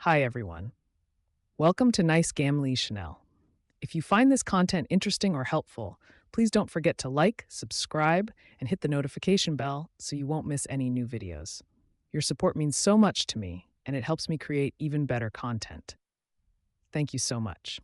Hi, everyone. Welcome to NiceGamLii Chanel. If you find this content interesting or helpful, please don't forget to like, subscribe, and hit the notification bell so you won't miss any new videos. Your support means so much to me, and it helps me create even better content. Thank you so much.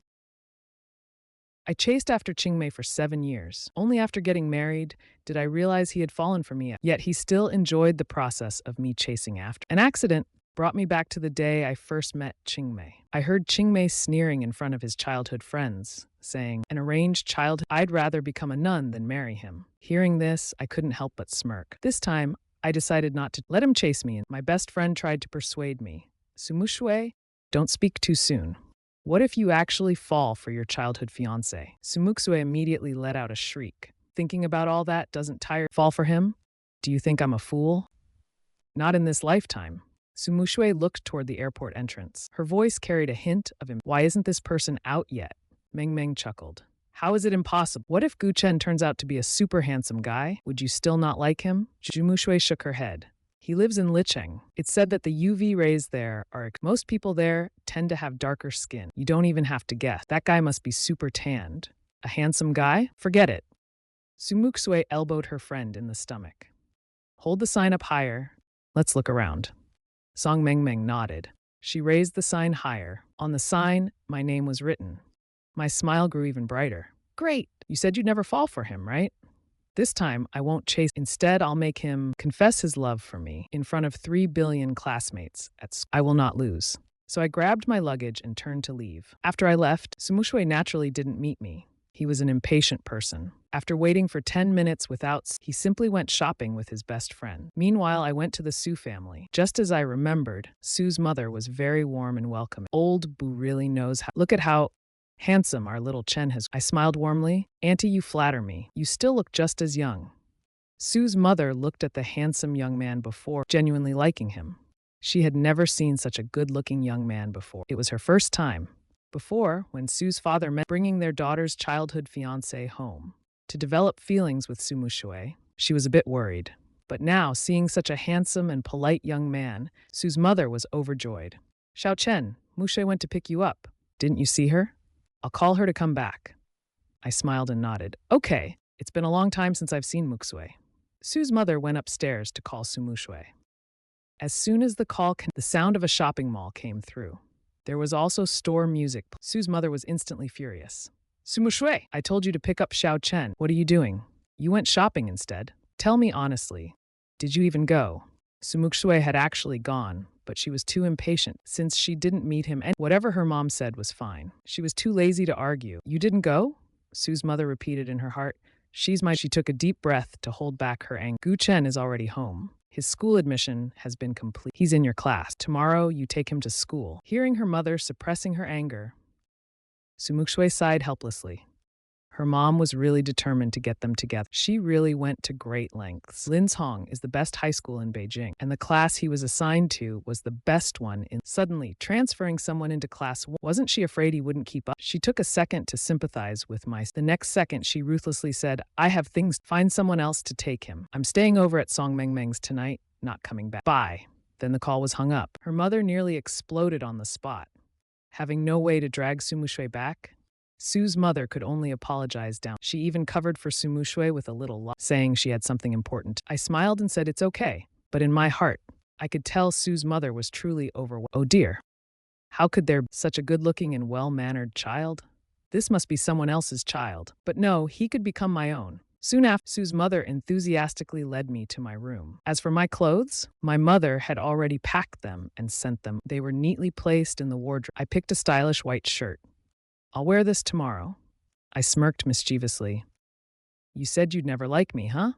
I chased after Qingmei for 7 years. Only after getting married did I realize he had fallen for me, yet he still enjoyed the process of me chasing after. An accident brought me back to the day I first met Qingmei. I heard Qingmei sneering in front of his childhood friends, saying, "An arranged child, I'd rather become a nun than marry him." Hearing this, I couldn't help but smirk. This time, I decided not to let him chase me, and my best friend tried to persuade me. "Su Muxue, don't speak too soon. What if you actually fall for your childhood fiancé?" Su Muxue immediately let out a shriek. Thinking about all that doesn't fall for him? Do you think I'm a fool? Not in this lifetime. Su Muxue looked toward the airport entrance. Her voice carried a hint of Why isn't this person out yet? Meng Meng chuckled. How is it impossible? What if Gu Chen turns out to be a super handsome guy? Would you still not like him? Su Muxue shook her head. He lives in Licheng. It's said that the UV rays there are... Most people there tend to have darker skin. You don't even have to guess. That guy must be super tanned. A handsome guy? Forget it. Su Muxue elbowed her friend in the stomach. Hold the sign up higher. Let's look around. Song Meng Meng nodded. She raised the sign higher. On the sign, my name was written. My smile grew even brighter. Great! You said you'd never fall for him, right? This time, I won't chase. Instead, I'll make him confess his love for me in front of 3 billion classmates at school. I will not lose. So I grabbed my luggage and turned to leave. After I left, Su Muxue naturally didn't meet me. He was an impatient person. After waiting for 10 minutes he simply went shopping with his best friend. Meanwhile, I went to the Su family. Just as I remembered, Su's mother was very warm and welcoming. Old Boo really knows how. Look at how handsome our little Chen has. I smiled warmly. Auntie, you flatter me. You still look just as young. Su's mother looked at the handsome young man before, genuinely liking him. She had never seen such a good-looking young man before. It was her first time. Before, when Su's father meant bringing their daughter's childhood fiancé home to develop feelings with Su Muxue, she was a bit worried. But now, seeing such a handsome and polite young man, Su's mother was overjoyed. Xiao Chen, Muxue went to pick you up. Didn't you see her? I'll call her to come back. I smiled and nodded. Okay, it's been a long time since I've seen Muxue. Su's mother went upstairs to call Su Muxue. As soon as the sound of a shopping mall came through. There was also store music. Su's mother was instantly furious. Su Muxue, I told you to pick up Xiao Chen. What are you doing? You went shopping instead. Tell me honestly, did you even go? Su Muxue had actually gone, but she was too impatient since she didn't meet him, and whatever her mom said was fine. She was too lazy to argue. You didn't go? Su's mother repeated in her heart. She took a deep breath to hold back her anger. Gu Chen is already home. His school admission has been complete. He's in your class. Tomorrow, you take him to school. Hearing her mother suppressing her anger, Su Muxue sighed helplessly. Her mom was really determined to get them together. She really went to great lengths. Lin Zhong is the best high school in Beijing, and the class he was assigned to was the best one in. Suddenly, transferring someone into class, wasn't she afraid he wouldn't keep up? She took a second to sympathize with The next second, she ruthlessly said, I have things. Find someone else to take him. I'm staying over at Song Meng Meng's tonight, not coming back. Bye. Then the call was hung up. Her mother nearly exploded on the spot. Having no way to drag Su Muxue back, Su's mother could only apologize down. She even covered for Su Muxue with a little lie, saying she had something important. I smiled and said it's okay, but in my heart, I could tell Su's mother was truly overwhelmed. Oh dear. How could there be such a good-looking and well-mannered child? This must be someone else's child. But no, he could become my own. Soon after, Su's mother enthusiastically led me to my room. As for my clothes, my mother had already packed them and sent them. They were neatly placed in the wardrobe. I picked a stylish white shirt. I'll wear this tomorrow. I smirked mischievously. You said you'd never like me, huh?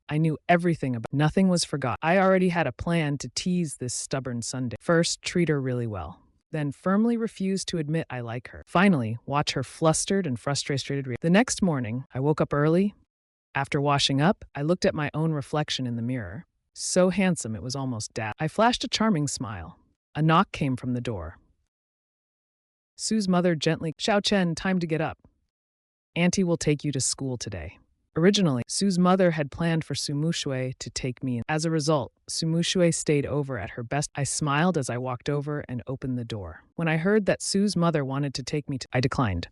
I knew everything about. Nothing was forgotten. I already had a plan to tease this stubborn Sunday. First, treat her really well. Then firmly refuse to admit I like her. Finally, watch her flustered and frustrated. The next morning, I woke up early. After washing up, I looked at my own reflection in the mirror. So handsome it was almost dazzling. I flashed a charming smile. A knock came from the door. Su's mother gently, Xiao Chen, time to get up. Auntie will take you to school today. Originally, Su's mother had planned for Su Muxue to take me in. As a result, Su Muxue stayed over at her best. I smiled as I walked over and opened the door. When I heard that Su's mother wanted to take me to, I declined.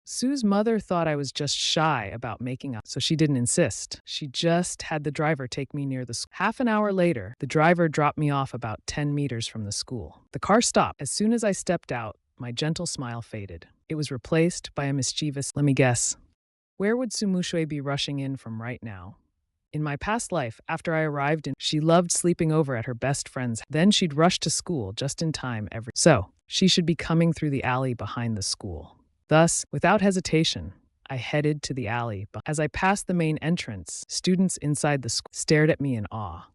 Su's mother thought I was just shy about making up, so she didn't insist. She just had the driver take me near the school. Half an hour later, the driver dropped me off about 10 meters from the school. The car stopped. As soon as I stepped out, my gentle smile faded. It was replaced by a mischievous, let me guess. Where would Su Muxue be rushing in from right now? In my past life, after I arrived she loved sleeping over at her best friend's. Then she'd rush to school just in time So, she should be coming through the alley behind the school. Thus, without hesitation, I headed to the alley. As I passed the main entrance, students inside the school stared at me in awe.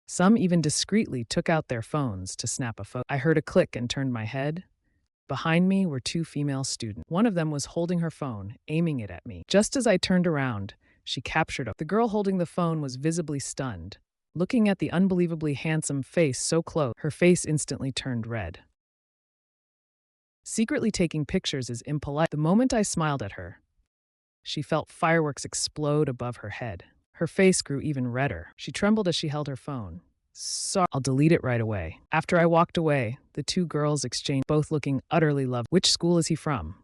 Some even discreetly took out their phones to snap a photo. I heard a click and turned my head. Behind me were two female students. One of them was holding her phone, aiming it at me. Just as I turned around, she captured it. The girl holding the phone was visibly stunned. Looking at the unbelievably handsome face so close, her face instantly turned red. Secretly taking pictures is impolite. The moment I smiled at her, she felt fireworks explode above her head. Her face grew even redder. She trembled as she held her phone. Sorry, I'll delete it right away. After I walked away, the two girls exchanged, both looking utterly lovely. Which school is he from?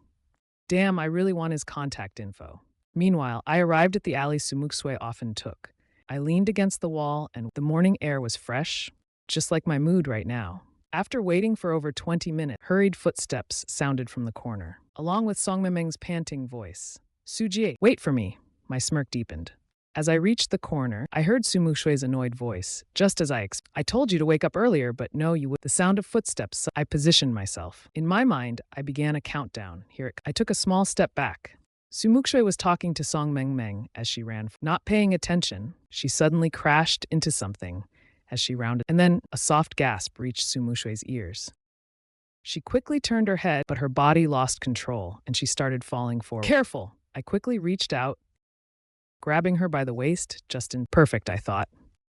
Damn, I really want his contact info. Meanwhile, I arrived at the alley Su Muxue often took. I leaned against the wall and the morning air was fresh, just like my mood right now. After waiting for over 20 minutes, hurried footsteps sounded from the corner, along with Song Mengmeng's panting voice. Sujie, wait for me. My smirk deepened. As I reached the corner, I heard Su Muxue's annoyed voice, just as I told you to wake up earlier, but no, you would. The sound of footsteps, I positioned myself. In my mind, I began a countdown. I took a small step back. Su Muxue was talking to Song Mengmeng as she ran. Not paying attention, she suddenly crashed into something as she rounded, and then a soft gasp reached Su Muxue's ears. She quickly turned her head, but her body lost control, and she started falling forward. Careful! I quickly reached out, grabbing her by the waist, just in perfect, I thought.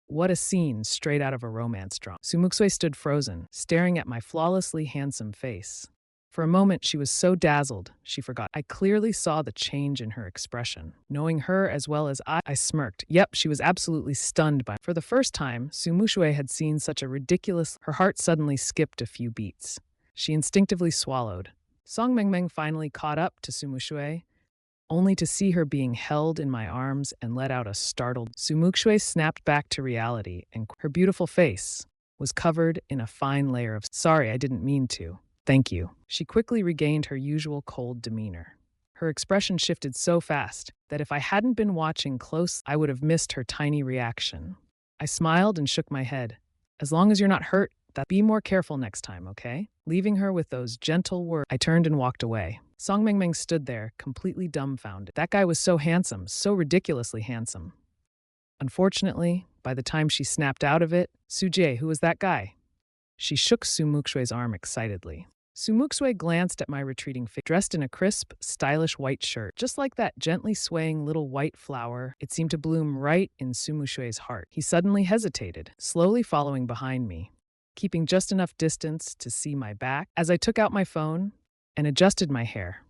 What a scene straight out of a romance drama. Su Muxue stood frozen, staring at my flawlessly handsome face. For a moment, she was so dazzled, she forgot. I clearly saw the change in her expression. Knowing her as well as I smirked. Yep, she was absolutely stunned by. For the first time, Su Muxue had seen such a ridiculous. Her heart suddenly skipped a few beats. She instinctively swallowed. Song Mengmeng finally caught up to Su Muxue, only to see her being held in my arms and let out a startled. Su Muxue snapped back to reality, and her beautiful face was covered in a fine layer of. Sorry, I didn't mean to. Thank you. She quickly regained her usual cold demeanor. Her expression shifted so fast that if I hadn't been watching close, I would have missed her tiny reaction. I smiled and shook my head. As long as you're not hurt, be more careful next time, okay? Leaving her with those gentle words, I turned and walked away. Song Mengmeng stood there, completely dumbfounded. That guy was so handsome, so ridiculously handsome. Unfortunately, by the time she snapped out of it, Sujie, who was that guy? She shook Su Muxue's arm excitedly. Su Muxue glanced at my retreating figure, dressed in a crisp, stylish white shirt. Just like that gently swaying little white flower, it seemed to bloom right in Su Muxue's heart. He suddenly hesitated, slowly following behind me, keeping just enough distance to see my back. As I took out my phone and adjusted my hair,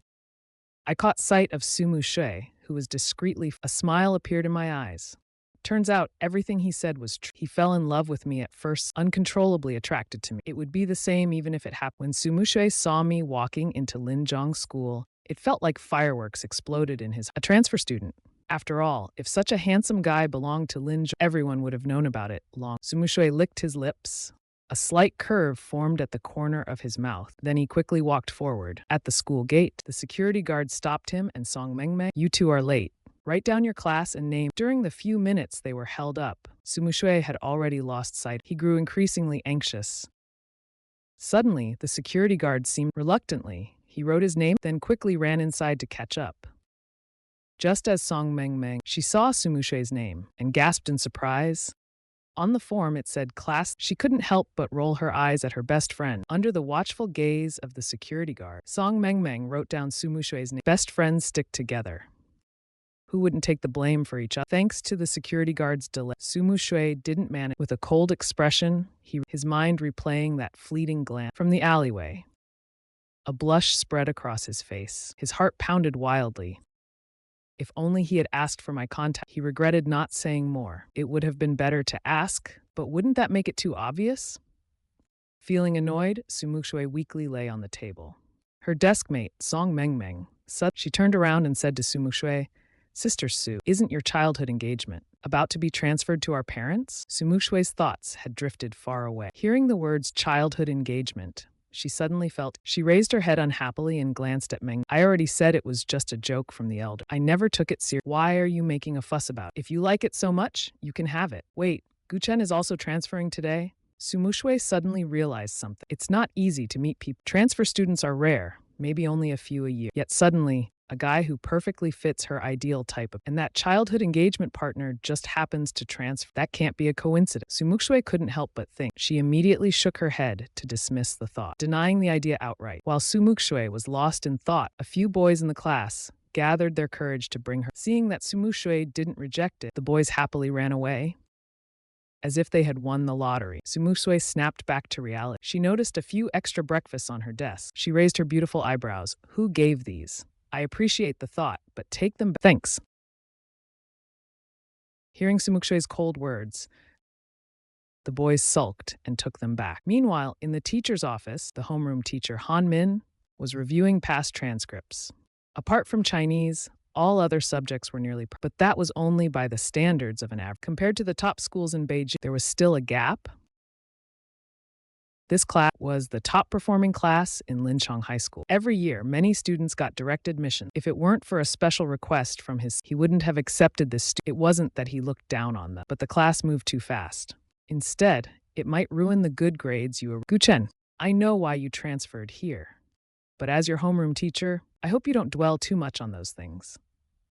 I caught sight of Su Muxue, who was discreetly. A smile appeared in my eyes. Turns out everything he said was true. He fell in love with me at first, uncontrollably attracted to me. It would be the same even if it happened. When Su Muxue saw me walking into Lin Zhong's school, it felt like fireworks exploded in a transfer student. After all, if such a handsome guy belonged to Lin Zhong, everyone would have known about it long. Su Muxue licked his lips. A slight curve formed at the corner of his mouth. Then he quickly walked forward. At the school gate, the security guard stopped him and Song Mengmeng, "You two are late. Write down your class and name." During the few minutes they were held up, Su Muxue had already lost sight. He grew increasingly anxious. Suddenly, the security guard seemed reluctantly. He wrote his name, then quickly ran inside to catch up. Just as Song Mengmeng, she saw Su Muxue's name and gasped in surprise. On the form it said class. She couldn't help but roll her eyes at her best friend. Under the watchful gaze of the security guard, Song Mengmeng wrote down Su Muxue's name. Best friends stick together. Who wouldn't take the blame for each other? Thanks to the security guard's delay, Su Muxue didn't manage. With a cold expression, his mind replaying that fleeting glance from the alleyway. A blush spread across his face. His heart pounded wildly. If only he had asked for my contact. He regretted not saying more. It would have been better to ask, but wouldn't that make it too obvious? Feeling annoyed, Su Muxue weakly lay on the table. Her deskmate, Song Mengmeng, she turned around and said to Su Muxue, "Sister Su, isn't your childhood engagement about to be transferred to our parents?" Su Muxue's thoughts had drifted far away. Hearing the words childhood engagement, she suddenly felt. She raised her head unhappily and glanced at Meng. "I already said it was just a joke from the elder. I never took it serious. Why are you making a fuss about it? If you like it so much, you can have it." Wait, Guchen is also transferring today? Su Muxue suddenly realized something. It's not easy to meet people. Transfer students are rare, maybe only a few a year. Yet suddenly, a guy who perfectly fits her ideal type of, and that childhood engagement partner just happens to transfer. That can't be a coincidence. Su Muxue couldn't help but think. She immediately shook her head to dismiss the thought, denying the idea outright. While Su Muxue was lost in thought, a few boys in the class gathered their courage to bring her. Seeing that Su Muxue didn't reject it, the boys happily ran away, as if they had won the lottery. Su Muxue snapped back to reality. She noticed a few extra breakfasts on her desk. She raised her beautiful eyebrows. "Who gave these? I appreciate the thought, but take them back." "Thanks." Hearing Su Muxue's cold words, the boys sulked and took them back. Meanwhile, in the teacher's office, the homeroom teacher, Han Min, was reviewing past transcripts. Apart from Chinese, all other subjects were nearly but that was only by the standards of an average. Compared to the top schools in Beijing, there was still a gap. This class was the top-performing class in Lin Zhong High School. Every year, many students got direct admission. If it weren't for a special request from he wouldn't have accepted this. It wasn't that he looked down on them, but the class moved too fast. Instead, it might ruin the good grades you were. "Guchen, I know why you transferred here. But as your homeroom teacher, I hope you don't dwell too much on those things.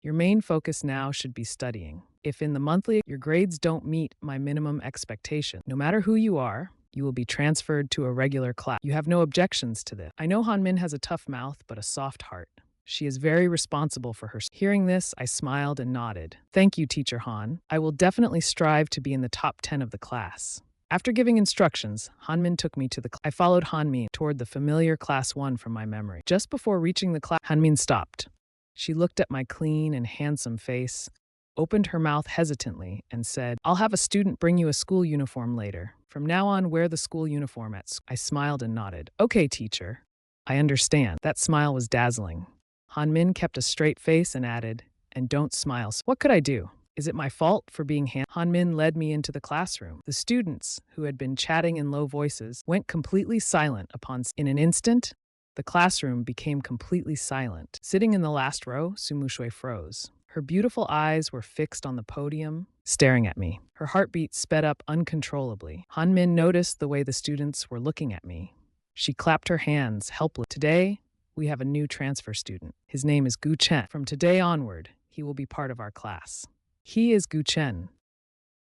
Your main focus now should be studying. If in the monthly your grades don't meet my minimum expectation, no matter who you are, you will be transferred to a regular class. You have no objections to this." I know Han Min has a tough mouth but a soft heart. She is very responsible for her. Hearing this, I smiled and nodded. "Thank you, Teacher Han. I will definitely strive to be in the top 10 of the class." After giving instructions, Han Min took me to the class. I followed Han Min toward the familiar Class 1 from my memory. Just before reaching the class, Han Min stopped. She looked at my clean and handsome face, opened her mouth hesitantly, and said, "I'll have a student bring you a school uniform later. From now on, wear the school uniform at school." I smiled and nodded. "Okay, teacher. I understand." That smile was dazzling. Han Min kept a straight face and added, "And don't smile." What could I do? Is it my fault for being Han Min led me into the classroom. The students, who had been chatting in low voices, went completely silent in an instant. The classroom became completely silent. Sitting in the last row, Su Muxue froze. Her beautiful eyes were fixed on the podium, staring at me. Her heartbeat sped up uncontrollably. Han Min noticed the way the students were looking at me. She clapped her hands, helpless. "Today, we have a new transfer student. His name is Gu Chen. From today onward, he will be part of our class. He is Gu Chen."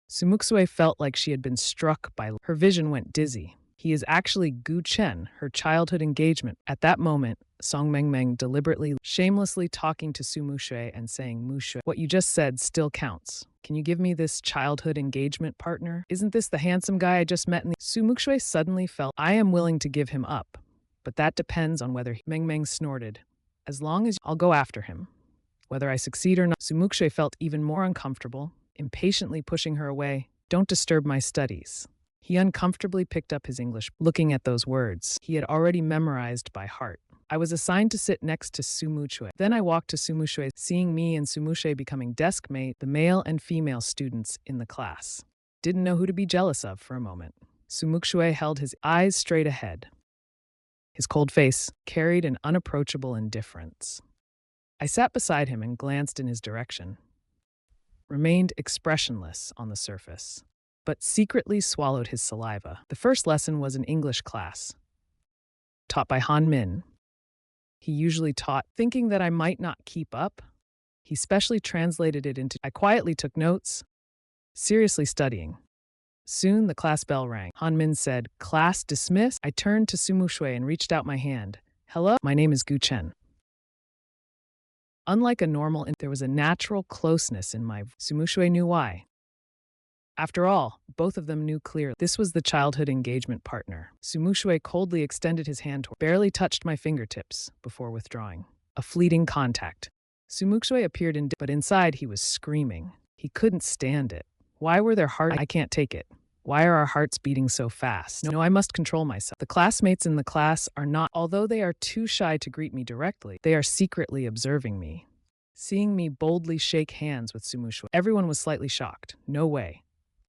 Su Muxue felt like she had been struck by. Her vision went dizzy. He is actually Gu Chen, her childhood engagement. At that moment, Song Mengmeng deliberately, shamelessly talking to Su Muxue and saying, "Muxue, what you just said still counts. Can you give me this childhood engagement partner? Isn't this the handsome guy I just met in the—" Su Muxue suddenly felt, "I am willing to give him up, but that depends on whether Mengmeng snorted. As long as I'll go after him. Whether I succeed or not." Su Muxue felt even more uncomfortable, impatiently pushing her away. "Don't disturb my studies." He uncomfortably picked up his English, looking at those words he had already memorized by heart. I was assigned to sit next to Su Muxue. Then I walked to Su Muxue, seeing me and Su Muxue becoming desk mate, the male and female students in the class. Didn't know who to be jealous of for a moment. Su Muxue held his eyes straight ahead. His cold face carried an unapproachable indifference. I sat beside him and glanced in his direction. Remained expressionless on the surface, but secretly swallowed his saliva. The first lesson was an English class, taught by Han Min. He usually taught, thinking that I might not keep up. He specially translated it into. I quietly took notes, seriously studying. Soon the class bell rang. Han Min said, "Class dismissed." I turned to Su Muxue and reached out my hand. "Hello, my name is Gu Chen." Unlike a normal, there was a natural closeness in my voice. Su Muxue knew why. After all, both of them knew clearly. This was the childhood engagement partner. Su Muxue coldly extended his hand toward, barely touched my fingertips before withdrawing. A fleeting contact. Su Muxue appeared but inside he was screaming. He couldn't stand it. Why were their hearts? I can't take it. Why are our hearts beating so fast? No, I must control myself. The classmates in the class are not, although they are too shy to greet me directly, they are secretly observing me. Seeing me boldly shake hands with Su Muxue, everyone was slightly shocked. No way.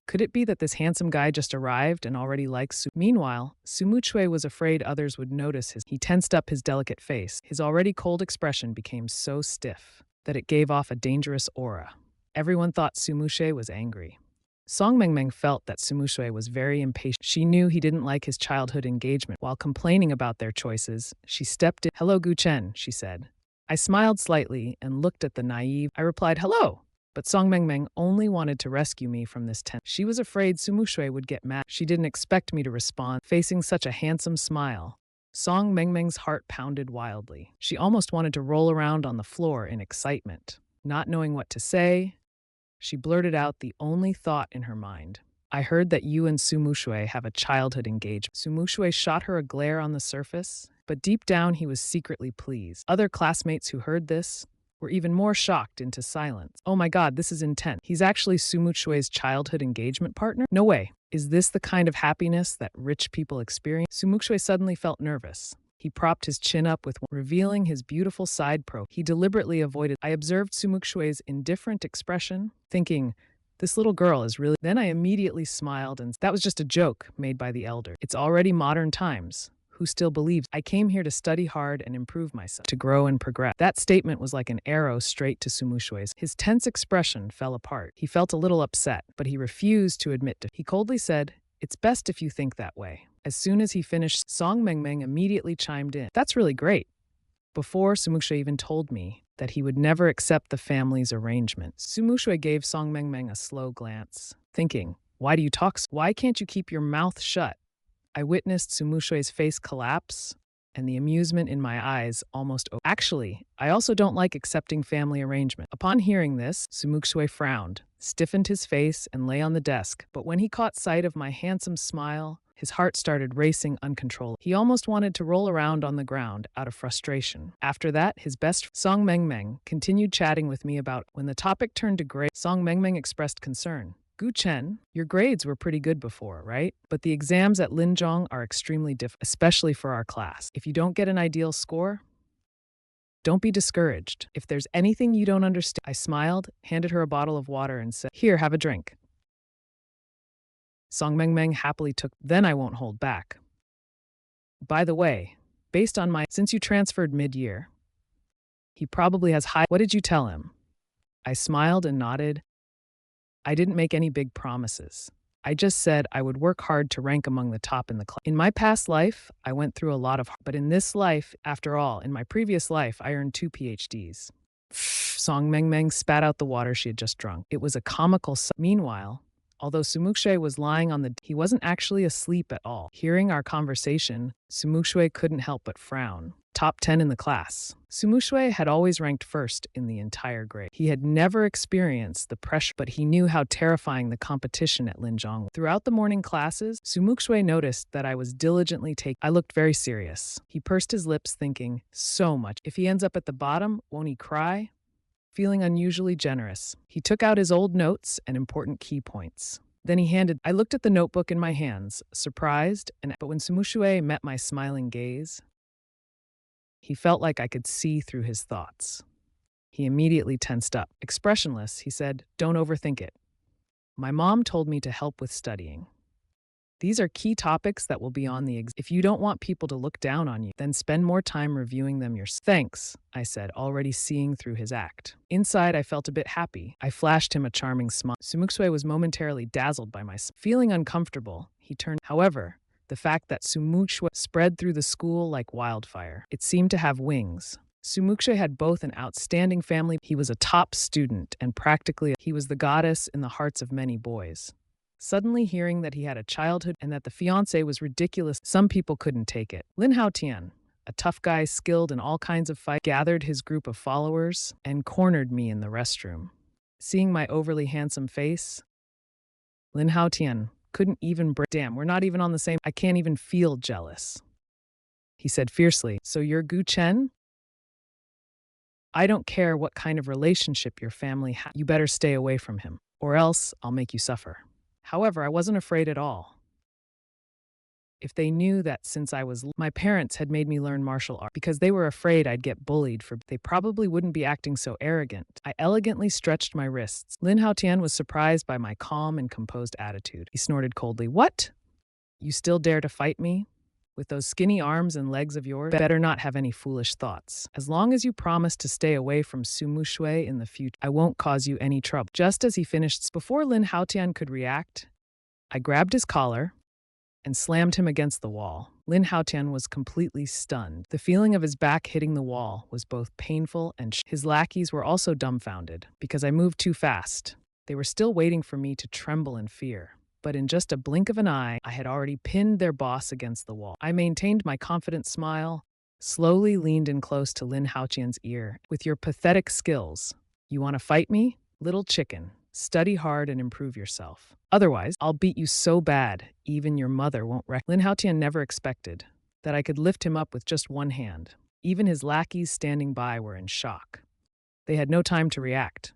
Could it be that this handsome guy just arrived and already likes Su? Meanwhile, Su Muxue was afraid others would notice he tensed up his delicate face. His already cold expression became so stiff that it gave off a dangerous aura. Everyone thought Su Muxue was angry. Song Mengmeng felt that Su Muxue was very impatient. She knew he didn't like his childhood engagement. While complaining about their choices, she stepped in. "Hello, Gu Chen," she said. I smiled slightly and looked at the naive. I replied, "Hello." But Song Mengmeng only wanted to rescue me from this tension. She was afraid Su Muxue would get mad. She didn't expect me to respond, facing such a handsome smile. Song Mengmeng's heart pounded wildly. She almost wanted to roll around on the floor in excitement. Not knowing what to say, she blurted out the only thought in her mind. "I heard that you and Su Muxue have a childhood engagement." Su Muxue shot her a glare on the surface, but deep down he was secretly pleased. Other classmates who heard this were even more shocked into silence. "Oh my God, this is intense. He's actually Su Muxue's childhood engagement partner? No way. Is this the kind of happiness that rich people experience?" Su Muxue suddenly felt nervous. He propped his chin up revealing his beautiful side profile. He deliberately avoided. I observed Su Muxue's indifferent expression, thinking, this little girl is really. Then I immediately smiled, and that was just a joke made by the elder. It's already modern times. Who still believes? I came here to study hard and improve myself, to grow and progress. That statement was like an arrow straight to Su Muxue's. His tense expression fell apart. He felt a little upset, but he refused to admit to. He coldly said, "It's best if you think that way." As soon as he finished, Song Mengmeng immediately chimed in. "That's really great." Before, Su Muxue even told me that he would never accept the family's arrangement. Su Muxue gave Song Mengmeng a slow glance, thinking, why do you talk so? Why can't you keep your mouth shut? I witnessed Su Muxue's face collapse, and the amusement in my eyes almost over. Actually, I also don't like accepting family arrangement. Upon hearing this, Su Muxue frowned, stiffened his face, and lay on the desk. But when he caught sight of my handsome smile, his heart started racing uncontrollably. He almost wanted to roll around on the ground out of frustration. After that, his best Song Mengmeng continued chatting with me about when the topic turned to grade. Song Mengmeng expressed concern. "Gu Chen, your grades were pretty good before, right? But the exams at Lin Zhong are extremely difficult, especially for our class. If you don't get an ideal score, don't be discouraged. If there's anything you don't understand." I smiled, handed her a bottle of water, and said, "Here, have a drink." Song Mengmeng happily took. Then I won't hold back. "By the way, based on since you transferred mid-year, he probably has high." "What did you tell him?" I smiled and nodded. I didn't make any big promises. I just said I would work hard to rank among the top in the class. In my past life, I went through a lot of, but in this life, after all, in my previous life, I earned 2 PhDs. Song Mengmeng spat out the water she had just drunk. It was a comical. Meanwhile, although Su Muxue was lying on he wasn't actually asleep at all. Hearing our conversation, Su Muxue couldn't help but frown. Top 10 in the class. Su Muxue had always ranked first in the entire grade. He had never experienced the pressure, but he knew how terrifying the competition at Lin Zhong was. Throughout the morning classes, Su Muxue noticed that I was diligently I looked very serious. He pursed his lips, thinking, so much. If he ends up at the bottom, won't he cry? Feeling unusually generous, he took out his old notes and important key points. Then he handed. I looked at the notebook in my hands, surprised, but when Su Muxue met my smiling gaze, he felt like I could see through his thoughts. He immediately tensed up. Expressionless, he said, "Don't overthink it. My mom told me to help with studying. These are key topics that will be on the exam. If you don't want people to look down on you, then spend more time reviewing them yourself." "Thanks," I said, already seeing through his act. Inside, I felt a bit happy. I flashed him a charming smile. Su Muxue was momentarily dazzled by my smile. Feeling uncomfortable, he turned. However, the fact that Su Muxue spread through the school like wildfire. It seemed to have wings. Su Muxue had both an outstanding family. He was a top student and practically he was the goddess in the hearts of many boys. Suddenly hearing that he had a childhood and that the fiancé was ridiculous, some people couldn't take it. Lin Haotian, a tough guy skilled in all kinds of fights, gathered his group of followers and cornered me in the restroom. Seeing my overly handsome face, Lin Haotian couldn't even damn, we're not even on the same. I can't even feel jealous. He said fiercely, "So you're Gu Chen?" I don't care what kind of relationship your family has. You better stay away from him, or else I'll make you suffer. However, I wasn't afraid at all. If they knew that since my parents had made me learn martial art because they were afraid I'd get bullied they probably wouldn't be acting so arrogant. I elegantly stretched my wrists. Lin Haotian was surprised by my calm and composed attitude. He snorted coldly. What? You still dare to fight me? With those skinny arms and legs of yours? Better not have any foolish thoughts. As long as you promise to stay away from Su Muxue in the future, I won't cause you any trouble. Just as he finished, before Lin Haotian could react, I grabbed his collar and slammed him against the wall. Lin Haotian was completely stunned. The feeling of his back hitting the wall was both painful and his lackeys were also dumbfounded because I moved too fast. They were still waiting for me to tremble in fear. But in just a blink of an eye, I had already pinned their boss against the wall. I maintained my confident smile, slowly leaned in close to Lin Haotian's ear. With your pathetic skills, you want to fight me? Little chicken, study hard and improve yourself. Otherwise, I'll beat you so bad, even your mother won't Lin Haotian never expected that I could lift him up with just one hand. Even his lackeys standing by were in shock. They had no time to react.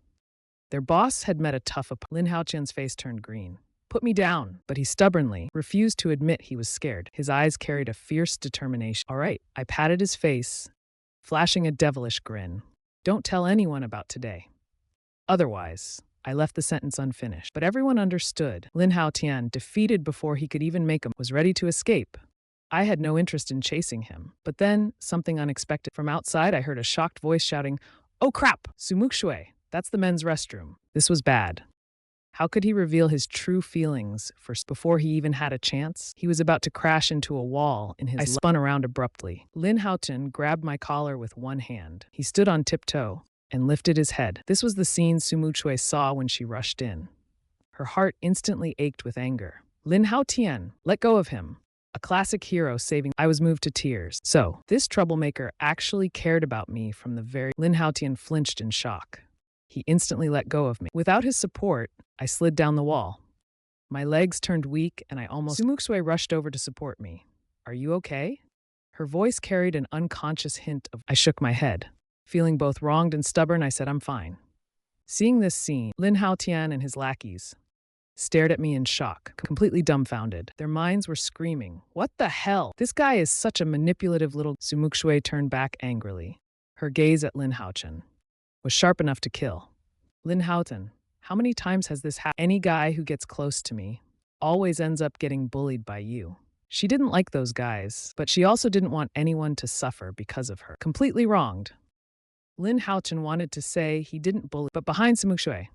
Their boss had met a tough opponent. Lin Haotian's face turned green. Put me down, but he stubbornly refused to admit he was scared. His eyes carried a fierce determination. All right, I patted his face, flashing a devilish grin. Don't tell anyone about today. Otherwise, I left the sentence unfinished. But everyone understood. Lin Haotian, defeated before he could even make was ready to escape. I had no interest in chasing him. But then, something unexpected. From outside, I heard a shocked voice shouting, "Oh crap, Su Muxue, that's the men's restroom." This was bad. How could he reveal his true feelings before he even had a chance? He was about to crash into a wall in his I spun around abruptly. Lin Haotian grabbed my collar with one hand. He stood on tiptoe and lifted his head. This was the scene Su Muxue saw when she rushed in. Her heart instantly ached with anger. Lin Haotian, let go of him. A classic hero saving. I was moved to tears. So, this troublemaker actually cared about me from the very. Lin Haotian flinched in shock. He instantly let go of me. Without his support, I slid down the wall. My legs turned weak and I almost. Su Muxue rushed over to support me. Are you okay? Her voice carried an unconscious hint of. I shook my head. Feeling both wronged and stubborn, I said, I'm fine. Seeing this scene, Lin Haotian and his lackeys stared at me in shock, completely dumbfounded. Their minds were screaming, what the hell? This guy is such a manipulative little. Su Muxue turned back angrily. Her gaze at Lin Haotian was sharp enough to kill. Lin Haotian, how many times has this happened? Any guy who gets close to me always ends up getting bullied by you. She didn't like those guys, but she also didn't want anyone to suffer because of her. Completely wronged. Lin Haotian wanted to say he didn't bully, but behind Su Muxue,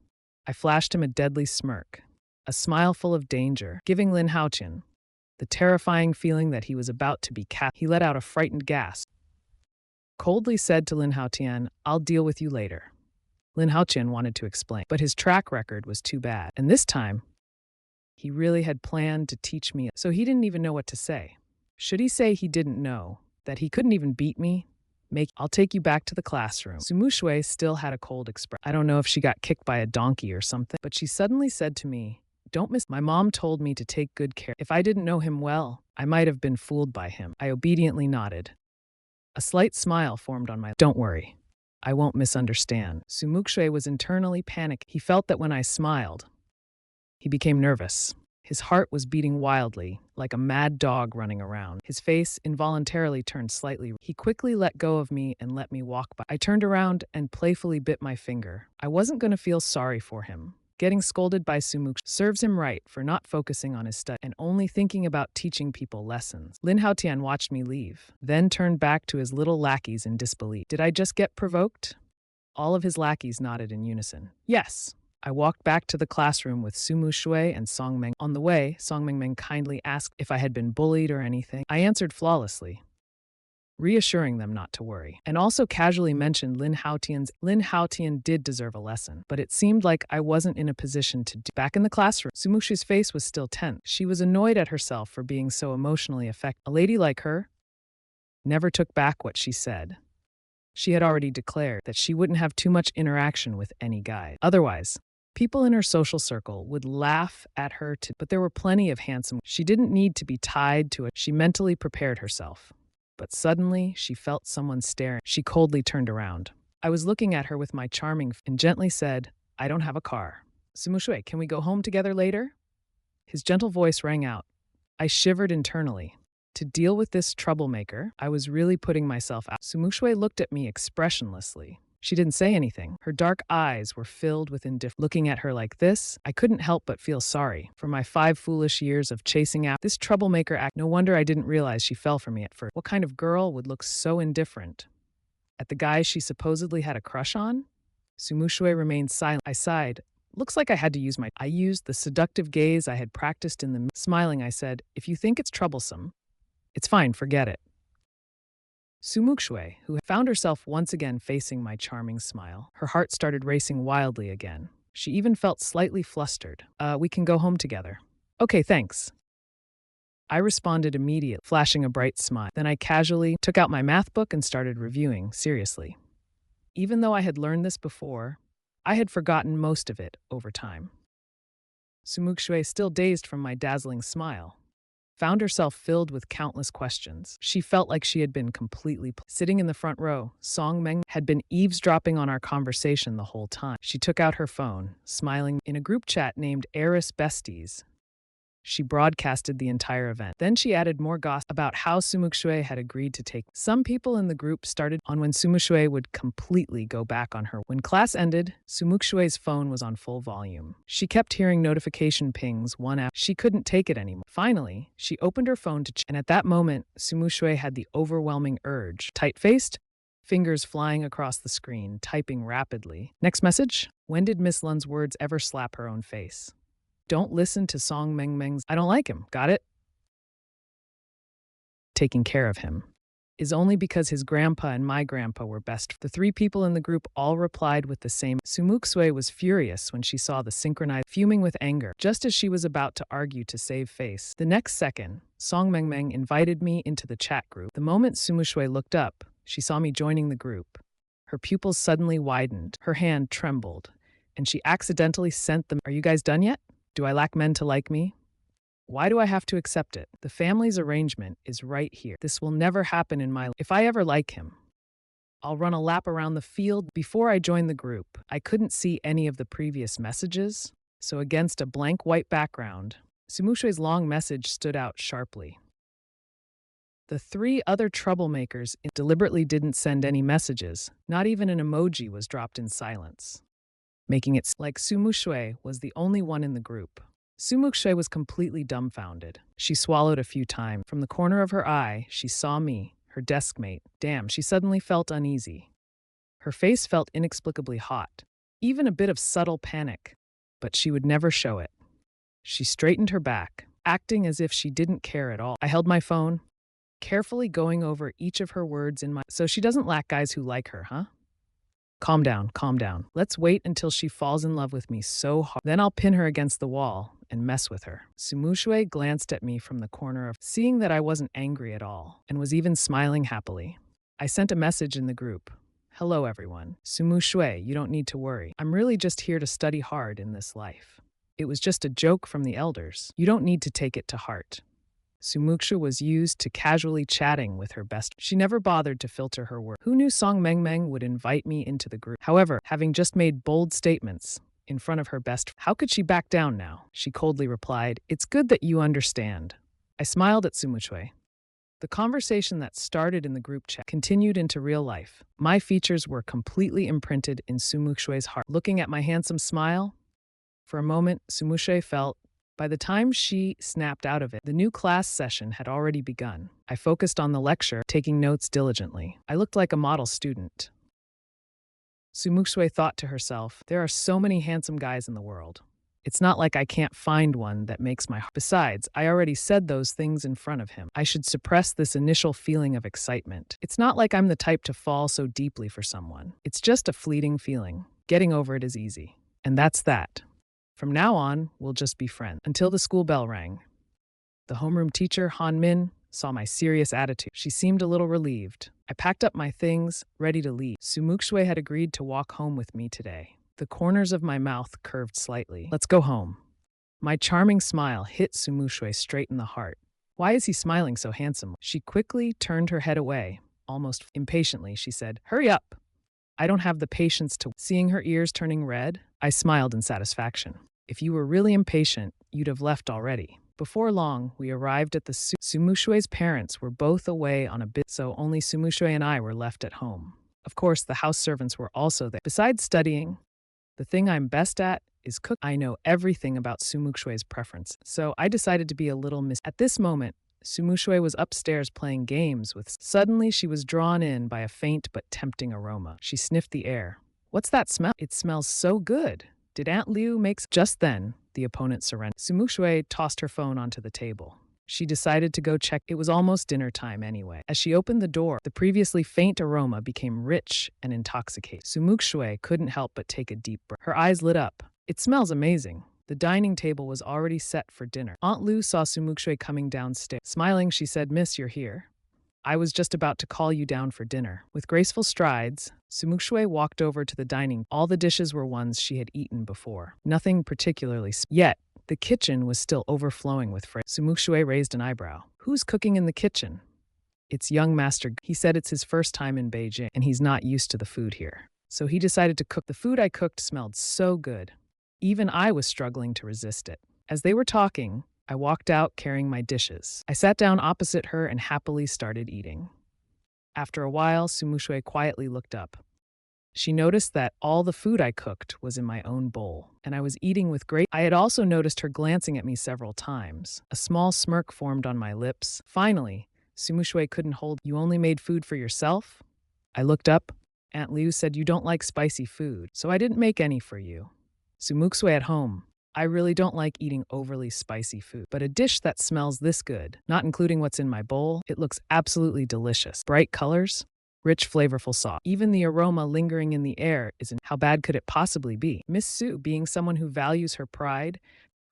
I flashed him a deadly smirk, a smile full of danger, giving Lin Haotian the terrifying feeling that he was about to be He let out a frightened gasp. Coldly said to Lin Haotian, I'll deal with you later. Lin Haotian wanted to explain, but his track record was too bad. And this time, he really had planned to teach me, so he didn't even know what to say. Should he say he didn't know, that he couldn't even beat me? I'll take you back to the classroom. Su Muxue still had a cold expression. I don't know if she got kicked by a donkey or something, but she suddenly said to me, don't miss. My mom told me to take good care. If I didn't know him well, I might have been fooled by him. I obediently nodded. A slight smile formed on my. Don't worry. I won't misunderstand. Su Muxue was internally panicked. He felt that when I smiled, he became nervous. His heart was beating wildly, like a mad dog running around. His face involuntarily turned slightly. He quickly let go of me and let me walk by. I turned around and playfully bit my finger. I wasn't going to feel sorry for him. Getting scolded by Su Muxue serves him right for not focusing on his study and only thinking about teaching people lessons. Lin Haotian watched me leave, then turned back to his little lackeys in disbelief. Did I just get provoked? All of his lackeys nodded in unison. Yes. I walked back to the classroom with Su Muxue and Song Meng. On the way, Song Meng kindly asked if I had been bullied or anything. I answered flawlessly, reassuring them not to worry, and also casually mentioned Lin Haotian did deserve a lesson, but it seemed like I wasn't in a position to do. Back in the classroom, Su Muxue's face was still tense. She was annoyed at herself for being so emotionally affected. A lady like her never took back what she said. She had already declared that she wouldn't have too much interaction with any guy. Otherwise, people in her social circle would laugh at her but there were plenty of handsome. She didn't need to be tied to it. She mentally prepared herself. But suddenly, she felt someone staring. She coldly turned around. I was looking at her with my charming and gently said, I don't have a car. Su Muxue, can we go home together later? His gentle voice rang out. I shivered internally. To deal with this troublemaker, I was really putting myself out. Su Muxue looked at me expressionlessly. She didn't say anything. Her dark eyes were filled with indifference. Looking at her like this, I couldn't help but feel sorry for my 5 foolish years of chasing after this troublemaker act. No wonder I didn't realize she fell for me at first. What kind of girl would look so indifferent at the guy she supposedly had a crush on? Su Muxue remained silent. I sighed. Looks like I used the seductive gaze I had practiced in the. Smiling, I said, if you think it's troublesome, it's fine, forget it. Su Muxue, who found herself once again facing my charming smile, her heart started racing wildly again. She even felt slightly flustered. We can go home together. Okay, thanks. I responded immediately, flashing a bright smile. Then I casually took out my math book and started reviewing seriously. Even though I had learned this before, I had forgotten most of it over time. Su Muxue, still dazed from my dazzling smile, found herself filled with countless questions. She felt like she had been completely sitting in the front row. Song Meng had been eavesdropping on our conversation the whole time. She took out her phone, smiling. In a group chat named Heiress Besties, she broadcasted the entire event. Then she added more gossip about how Su Muxue had agreed to take. Some people in the group started on when Su Muxue would completely go back on her. When class ended, Su Muxue's phone was on full volume. She kept hearing notification pings one after. She couldn't take it anymore. Finally, she opened her phone to check, and at that moment, Su Muxue had the overwhelming urge. Tight-faced, fingers flying across the screen, typing rapidly. Next message? When did Miss Lun's words ever slap her own face? Don't listen to Song Meng's. I don't like him. Got it? Taking care of him is only because his grandpa and my grandpa were best. The 3 people in the group all replied with the same. Su Muxue was furious when she saw the synchronized, fuming with anger, just as she was about to argue to save face. The next second, Song Meng invited me into the chat group. The moment Su Muxue looked up, she saw me joining the group. Her pupils suddenly widened, her hand trembled, and she accidentally sent them. Are you guys done yet? Do I lack men to like me? Why do I have to accept it? The family's arrangement is right here. This will never happen in my life. If I ever like him, I'll run a lap around the field. Before I joined the group, I couldn't see any of the previous messages, so against a blank white background, Su Muxue's long message stood out sharply. The 3 other troublemakers deliberately didn't send any messages. Not even an emoji was dropped in silence, making it like Su Muxue was the only one in the group. Su Muxue was completely dumbfounded. She swallowed a few times. From the corner of her eye, she saw me, her desk mate. Damn, she suddenly felt uneasy. Her face felt inexplicably hot, even a bit of subtle panic, but she would never show it. She straightened her back, acting as if she didn't care at all. I held my phone, carefully going over each of her words in my. So she doesn't lack guys who like her, huh? Calm down, calm down. Let's wait until she falls in love with me so hard. Then I'll pin her against the wall and mess with her. Su Muxue glanced at me from the corner of, seeing that I wasn't angry at all and was even smiling happily. I sent a message in the group. Hello, everyone. Su Muxue, you don't need to worry. I'm really just here to study hard in this life. It was just a joke from the elders. You don't need to take it to heart. Su Muxue was used to casually chatting with her best. She never bothered to filter her words. Who knew Song Meng would invite me into the group? However, having just made bold statements in front of her best, how could she back down now? She coldly replied, it's good that you understand. I smiled at Su Muxue. The conversation that started in the group chat continued into real life. My features were completely imprinted in Su Muxue's heart. Looking at my handsome smile, for a moment, Su Muxue felt. By the time she snapped out of it, the new class session had already begun. I focused on the lecture, taking notes diligently. I looked like a model student. Su Muxue thought to herself, there are so many handsome guys in the world. It's not like I can't find one that makes my heart. Besides, I already said those things in front of him. I should suppress this initial feeling of excitement. It's not like I'm the type to fall so deeply for someone. It's just a fleeting feeling. Getting over it is easy. And that's that. From now on, we'll just be friends. Until the school bell rang. The homeroom teacher, Han Min, saw my serious attitude. She seemed a little relieved. I packed up my things, ready to leave. Su Muxue had agreed to walk home with me today. The corners of my mouth curved slightly. Let's go home. My charming smile hit Su Muxue straight in the heart. Why is he smiling so handsomely? She quickly turned her head away. Almost impatiently, she said, hurry up. I don't have the patience to. Seeing her ears turning red, I smiled in satisfaction. If you were really impatient, you'd have left already. Before long, we arrived at the Su Muxue's parents were both away on a bit, so only Su Muxue and I were left at home. Of course, the house servants were also there. Besides studying, the thing I'm best at is cook. I know everything about Su Muxue's preference, so I decided to be a little At this moment, Su Muxue was upstairs playing games with. Suddenly, she was drawn in by a faint but tempting aroma. She sniffed the air. What's that smell? It smells so good. Did Aunt Liu make? Just then, the opponent surrendered. Su Muxue tossed her phone onto the table. She decided to go check. It was almost dinner time anyway. As she opened the door, the previously faint aroma became rich and intoxicating. Su Muxue couldn't help but take a deep breath. Her eyes lit up. It smells amazing. The dining table was already set for dinner. Aunt Liu saw Su Muxue coming downstairs. Smiling, she said, "Miss, you're here. I was just about to call you down for dinner." With graceful strides, Su Muxue walked over to the dining. All the dishes were ones she had eaten before. Nothing particularly. Yet, the kitchen was still overflowing with fragrance. Su Muxue raised an eyebrow. Who's cooking in the kitchen? It's young Master. He said it's his first time in Beijing, and he's not used to the food here. So he decided to cook. The food I cooked smelled so good. Even I was struggling to resist it. As they were talking, I walked out carrying my dishes. I sat down opposite her and happily started eating. After a while, Su Muxue quietly looked up. She noticed that all the food I cooked was in my own bowl, and I was eating with great. I had also noticed her glancing at me several times. A small smirk formed on my lips. Finally, Su Muxue couldn't hold. You only made food for yourself? I looked up. Aunt Liu said you don't like spicy food, so I didn't make any for you. Su Muxue at home. I really don't like eating overly spicy food, but a dish that smells this good, not including what's in my bowl, it looks absolutely delicious. Bright colors, rich, flavorful sauce. Even the aroma lingering in the air isn't. How bad could it possibly be? Miss Su, being someone who values her pride,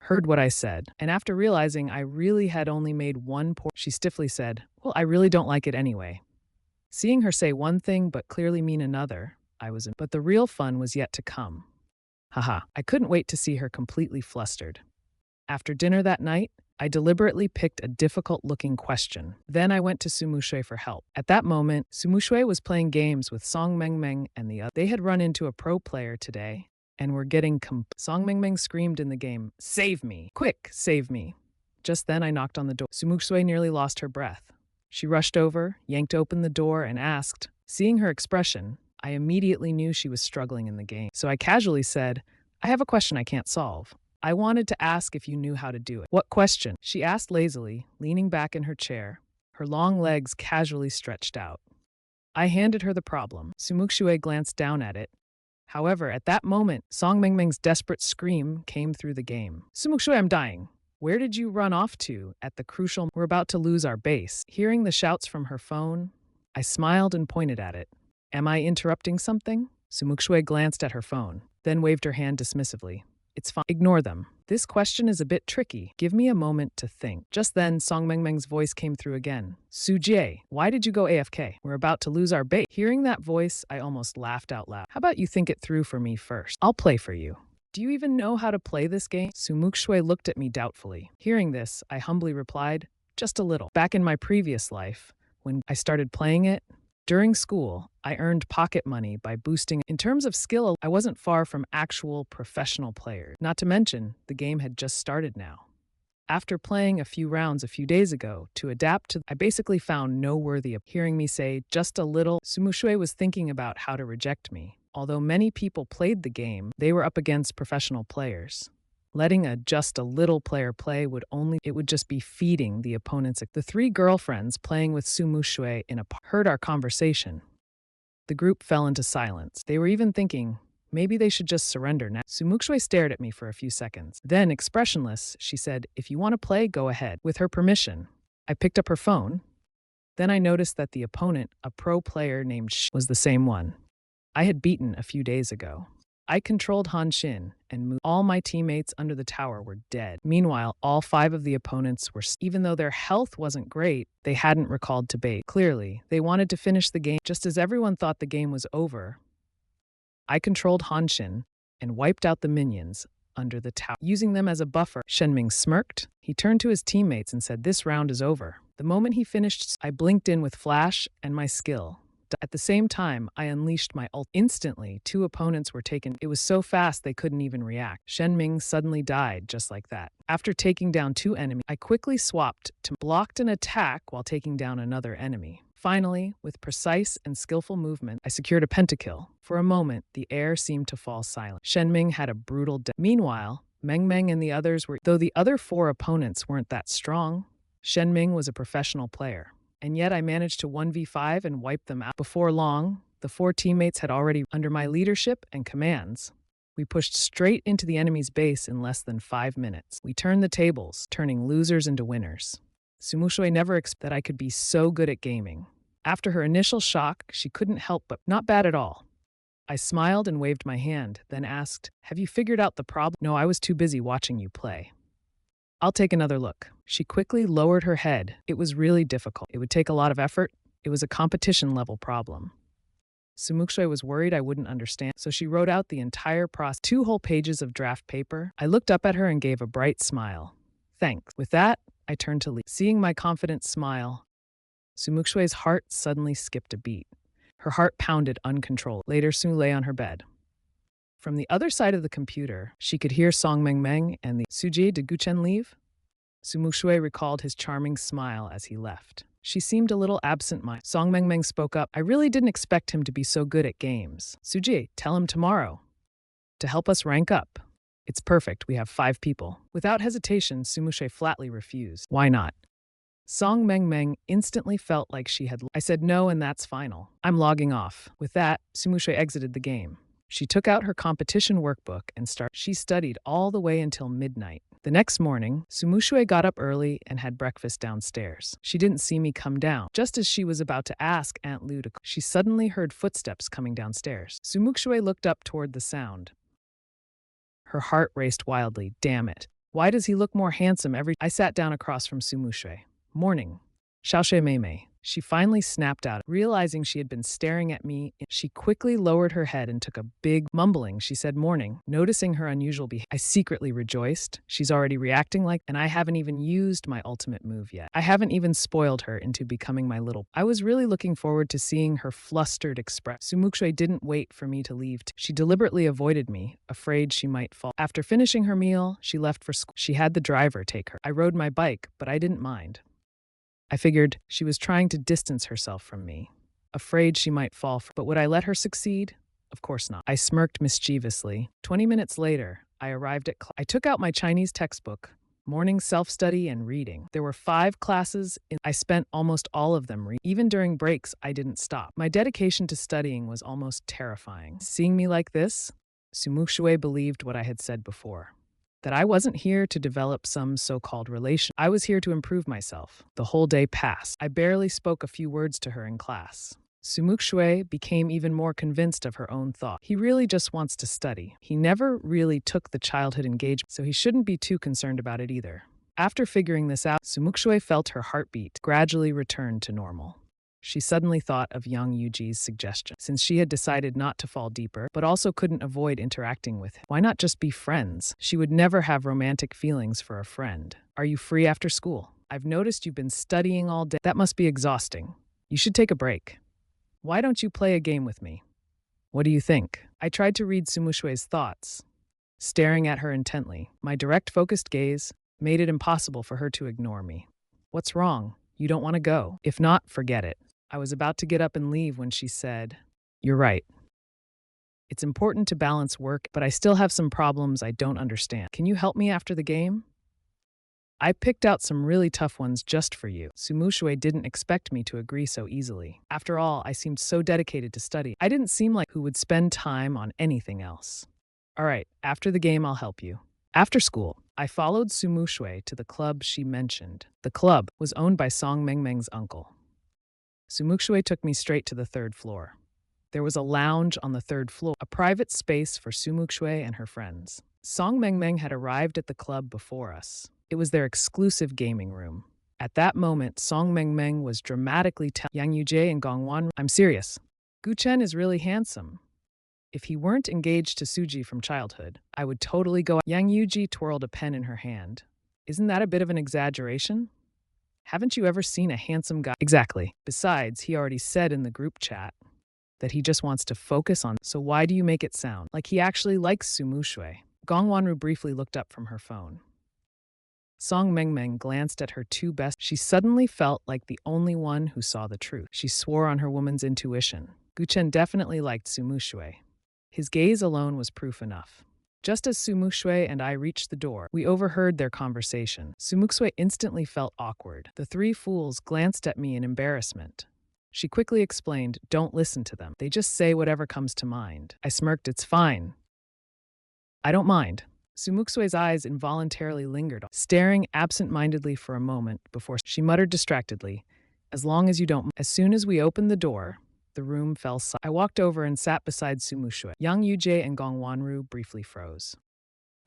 heard what I said, and after realizing I really had only made one portion, she stiffly said, "Well, I really don't like it anyway." Seeing her say one thing but clearly mean another, I was. But the real fun was yet to come. Haha, I couldn't wait to see her completely flustered. After dinner that night, I deliberately picked a difficult-looking question. Then I went to Su Muxue for help. At that moment, Su Muxue was playing games with Song Mengmeng and the other. They had run into a pro player today and were getting Song Mengmeng screamed in the game, "Save me! Quick, save me!" Just then I knocked on the door. Su Muxue nearly lost her breath. She rushed over, yanked open the door, and asked. Seeing her expression, I immediately knew she was struggling in the game. So I casually said, "I have a question I can't solve. I wanted to ask if you knew how to do it." "What question?" she asked lazily, leaning back in her chair, her long legs casually stretched out. I handed her the problem. Su Muxue glanced down at it. However, at that moment, Song Mengmeng's desperate scream came through the game. "Su Muxue, I'm dying. Where did you run off to at the crucial? We're about to lose our base." Hearing the shouts from her phone, I smiled and pointed at it. "Am I interrupting something?" Su Muxue glanced at her phone, then waved her hand dismissively. "It's fine. Ignore them. This question is a bit tricky. Give me a moment to think." Just then, Song Mengmeng's voice came through again. "Su Jie, why did you go AFK? We're about to lose our base." Hearing that voice, I almost laughed out loud. "How about you think it through for me first? I'll play for you." "Do you even know how to play this game?" Su Muxue looked at me doubtfully. Hearing this, I humbly replied, "Just a little. Back in my previous life, when I started playing it, during school, I earned pocket money by boosting. In terms of skill, I wasn't far from actual professional players. Not to mention, the game had just started now. After playing a few rounds a few days ago, to adapt to, I basically found no worthy of." Hearing me say just a little, Su Muxue was thinking about how to reject me. Although many people played the game, they were up against professional players. Letting a just a little player play it would just be feeding the opponents. The three girlfriends playing with Su Muxue heard our conversation. The group fell into silence. They were even thinking, maybe they should just surrender now. Su Muxue stared at me for a few seconds. Then, expressionless, she said, "If you want to play, go ahead." With her permission, I picked up her phone. Then I noticed that the opponent, a pro player named Sh, was the same one I had beaten a few days ago. I controlled Han Xin and moved. All my teammates under the tower were dead. Meanwhile, all 5 of the opponents were. Even though their health wasn't great, they hadn't recalled to bait. Clearly, they wanted to finish the game. Just as everyone thought the game was over, I controlled Han Xin and wiped out the minions under the tower, using them as a buffer. Shenming smirked. He turned to his teammates and said, "This round is over." The moment he finished, I blinked in with flash and my skill. At the same time, I unleashed my ult. Instantly, two opponents were taken. It was so fast they couldn't even react. Shen Ming suddenly died just like that. After taking down two enemies, I quickly swapped to blocked an attack while taking down another enemy. Finally, with precise and skillful movement, I secured a pentakill. For a moment, the air seemed to fall silent. Shen Ming had a brutal death. Meanwhile, Meng Meng and the others were, though the other four opponents weren't that strong, Shen Ming was a professional player. And yet I managed to 1v5 and wipe them out. Before long, the four teammates had already, under my leadership and commands, we pushed straight into the enemy's base in less than 5 minutes. We turned the tables, turning losers into winners. Su Muxue never expected that I could be so good at gaming. After her initial shock, she couldn't help but not bad at all. I smiled and waved my hand, then asked, "Have you figured out the problem?" "No, I was too busy watching you play." "I'll take another look." She quickly lowered her head. It was really difficult. It would take a lot of effort. It was a competition-level problem. Su Muxue was worried I wouldn't understand, so she wrote out the entire process, 2 whole pages of draft paper. I looked up at her and gave a bright smile. "Thanks." With that, I turned to leave. Seeing my confident smile, Su Muxue's heart suddenly skipped a beat. Her heart pounded uncontrollably. Later, Su lay on her bed. From the other side of the computer, she could hear Song Meng Meng and the "Sujie de Guchen leave?" Su Muxue recalled his charming smile as he left. She seemed a little absent-minded. Song Meng Meng spoke up. "I really didn't expect him to be so good at games. Sujie, tell him tomorrow to help us rank up. It's perfect, we have 5 people." Without hesitation, Su Muxue flatly refused. "Why not?" Song Meng Meng instantly felt like she had. I said no, and that's final. I'm logging off. With that, Su Muxue exited the game. She took out her competition workbook and She studied all the way until midnight. The next morning, Su Muxue got up early and had breakfast downstairs. She didn't see me come down. Just as she was about to ask Aunt Lu to, she suddenly heard footsteps coming downstairs. Su Muxue looked up toward the sound. Her heart raced wildly. Damn it. Why does he look more handsome I sat down across from Su Muxue. "Morning. Xiaoxue Meimei." She finally snapped out. Realizing she had been staring at me, she quickly lowered her head and took a big mumbling. She said, "Morning." Noticing her unusual behavior, I secretly rejoiced. She's already reacting and I haven't even used my ultimate move yet. I haven't even spoiled her into becoming my little. I was really looking forward to seeing her flustered expression. Su Muxue didn't wait for me to leave. She deliberately avoided me, afraid she might fall. After finishing her meal, she left for school. She had the driver take her. I rode my bike, but I didn't mind. I figured she was trying to distance herself from me, afraid she might fall. But would I let her succeed? Of course not. I smirked mischievously. 20 minutes later, I arrived at class. I took out my Chinese textbook, morning self-study and reading. There were 5 classes. I spent almost all of them reading. Even during breaks, I didn't stop. My dedication to studying was almost terrifying. Seeing me like this, Su Muxue believed what I had said before. That I wasn't here to develop some so-called relation. I was here to improve myself. The whole day passed. I barely spoke a few words to her in class. Su Muxue became even more convinced of her own thought. He really just wants to study. He never really took the childhood engagement, so he shouldn't be too concerned about it either. After figuring this out, Su Muxue felt her heartbeat gradually return to normal. She suddenly thought of Yang Yuji's suggestion. Since she had decided not to fall deeper, but also couldn't avoid interacting with him, why not just be friends? She would never have romantic feelings for a friend. "Are you free after school? I've noticed you've been studying all day. That must be exhausting. You should take a break. Why don't you play a game with me? What do you think?" I tried to read Su Muxue's thoughts, staring at her intently. My direct, focused gaze made it impossible for her to ignore me. "What's wrong? You don't want to go? If not, forget it." I was about to get up and leave when she said, "You're right. It's important to balance work, but I still have some problems I don't understand. Can you help me after the game? I picked out some really tough ones just for you." Su Muxue didn't expect me to agree so easily. After all, I seemed so dedicated to study. I didn't seem like who would spend time on anything else. "All right, after the game I'll help you." After school, I followed Su Muxue to the club she mentioned. The club was owned by Song Meng Meng's uncle. Su Muxue took me straight to the 3rd floor. There was a lounge on the 3rd floor, a private space for Su Muxue and her friends. Song Meng Meng had arrived at the club before us. It was their exclusive gaming room. At that moment, Song Meng Meng was dramatically telling Yang Yujie and Gongwan, "I'm serious. Gu Chen is really handsome. If he weren't engaged to Suji from childhood, I would totally go." Yang Yujie twirled a pen in her hand. "Isn't that a bit of an exaggeration?" Haven't you ever seen a handsome guy? Exactly. Besides, he already said in the group chat that he just wants to focus on. So why do you make it sound like he actually likes Su Muxue? Gong Wanru briefly looked up from her phone. Song Mengmeng glanced at her two best. She suddenly felt like the only one who saw the truth. She swore on her woman's intuition. Guchen definitely liked Su Muxue. His gaze alone was proof enough. Just as Su Muxue and I reached the door, we overheard their conversation. Su Muxue instantly felt awkward. The three fools glanced at me in embarrassment. She quickly explained, "Don't listen to them. They just say whatever comes to mind." I smirked, "It's fine. I don't mind." Su Muxue's eyes involuntarily lingered, staring absent-mindedly for a moment before she muttered distractedly, "As long as you don't." As soon as we opened the door, the room fell silent. I walked over and sat beside Su Muxue. Yang Yujie and Gong Wanru briefly froze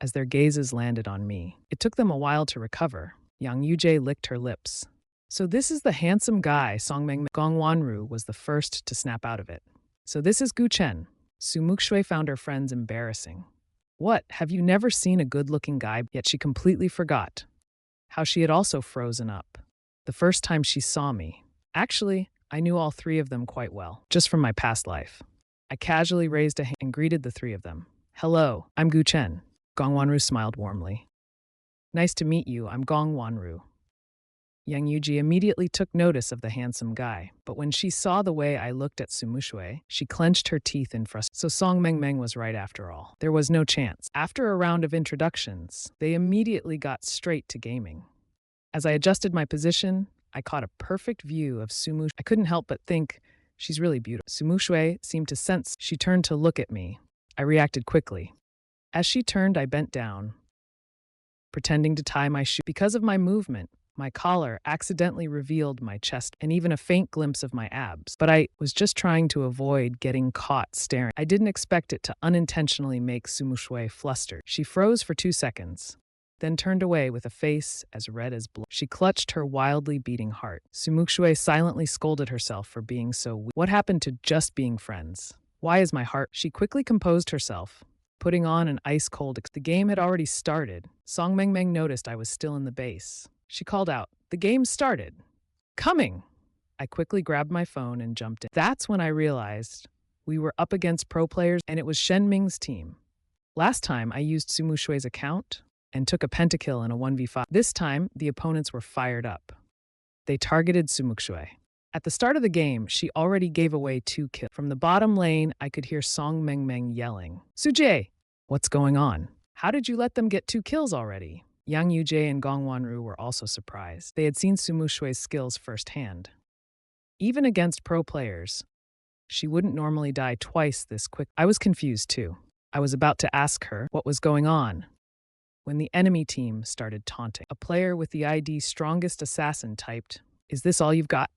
as their gazes landed on me. It took them a while to recover. Yang Yujie licked her lips. "So this is the handsome guy," Songmeng. Gong Wanru was the first to snap out of it. "So this is Gu Chen." Su Muxue found her friends embarrassing. "What, have you never seen a good-looking guy?" Yet she completely forgot how she had also frozen up the first time she saw me. Actually, I knew all three of them quite well, just from my past life. I casually raised a hand and greeted the three of them. "Hello, I'm Gu Chen." Gong Wanru smiled warmly. "Nice to meet you, I'm Gong Wanru." Yang Yuji immediately took notice of the handsome guy, but when she saw the way I looked at Su Muxue, she clenched her teeth in frustration. So Song Mengmeng was right after all. There was no chance. After a round of introductions, they immediately got straight to gaming. As I adjusted my position, I caught a perfect view of Su Muxue. I couldn't help but think, she's really beautiful. Su Muxue seemed to sense. She turned to look at me. I reacted quickly. As she turned, I bent down, pretending to tie my shoe. Because of my movement, my collar accidentally revealed my chest and even a faint glimpse of my abs. But I was just trying to avoid getting caught staring. I didn't expect it to unintentionally make Su Muxue flustered. She froze for 2 seconds, then turned away with a face as red as blood. She clutched her wildly beating heart. Su Muxue silently scolded herself for being so weak. What happened to just being friends? Why is my heart? She quickly composed herself, putting on an ice-cold. The game had already started. Song Mengmeng noticed I was still in the base. She called out, "The game started. Coming!" I quickly grabbed my phone and jumped in. That's when I realized we were up against pro players, and it was Shen Ming's team. Last time, I used Su Muxue's account and took a pentakill in a 1v5. This time, the opponents were fired up. They targeted Su Muxue. At the start of the game, she already gave away 2 kills. From the bottom lane, I could hear Song Mengmeng yelling, "Sujie, what's going on? How did you let them get 2 kills already?" Yang Yujie and Gong Wanru were also surprised. They had seen Su Muxue's skills firsthand. Even against pro players, she wouldn't normally die twice this quick. I was confused too. I was about to ask her what was going on when the enemy team started taunting. A player with the ID Strongest Assassin typed, "Is this all you've got?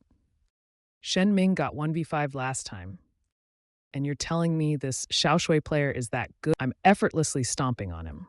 Shen Ming got 1v5 last time, and you're telling me this Xiaoshui player is that good?" I'm effortlessly stomping on him.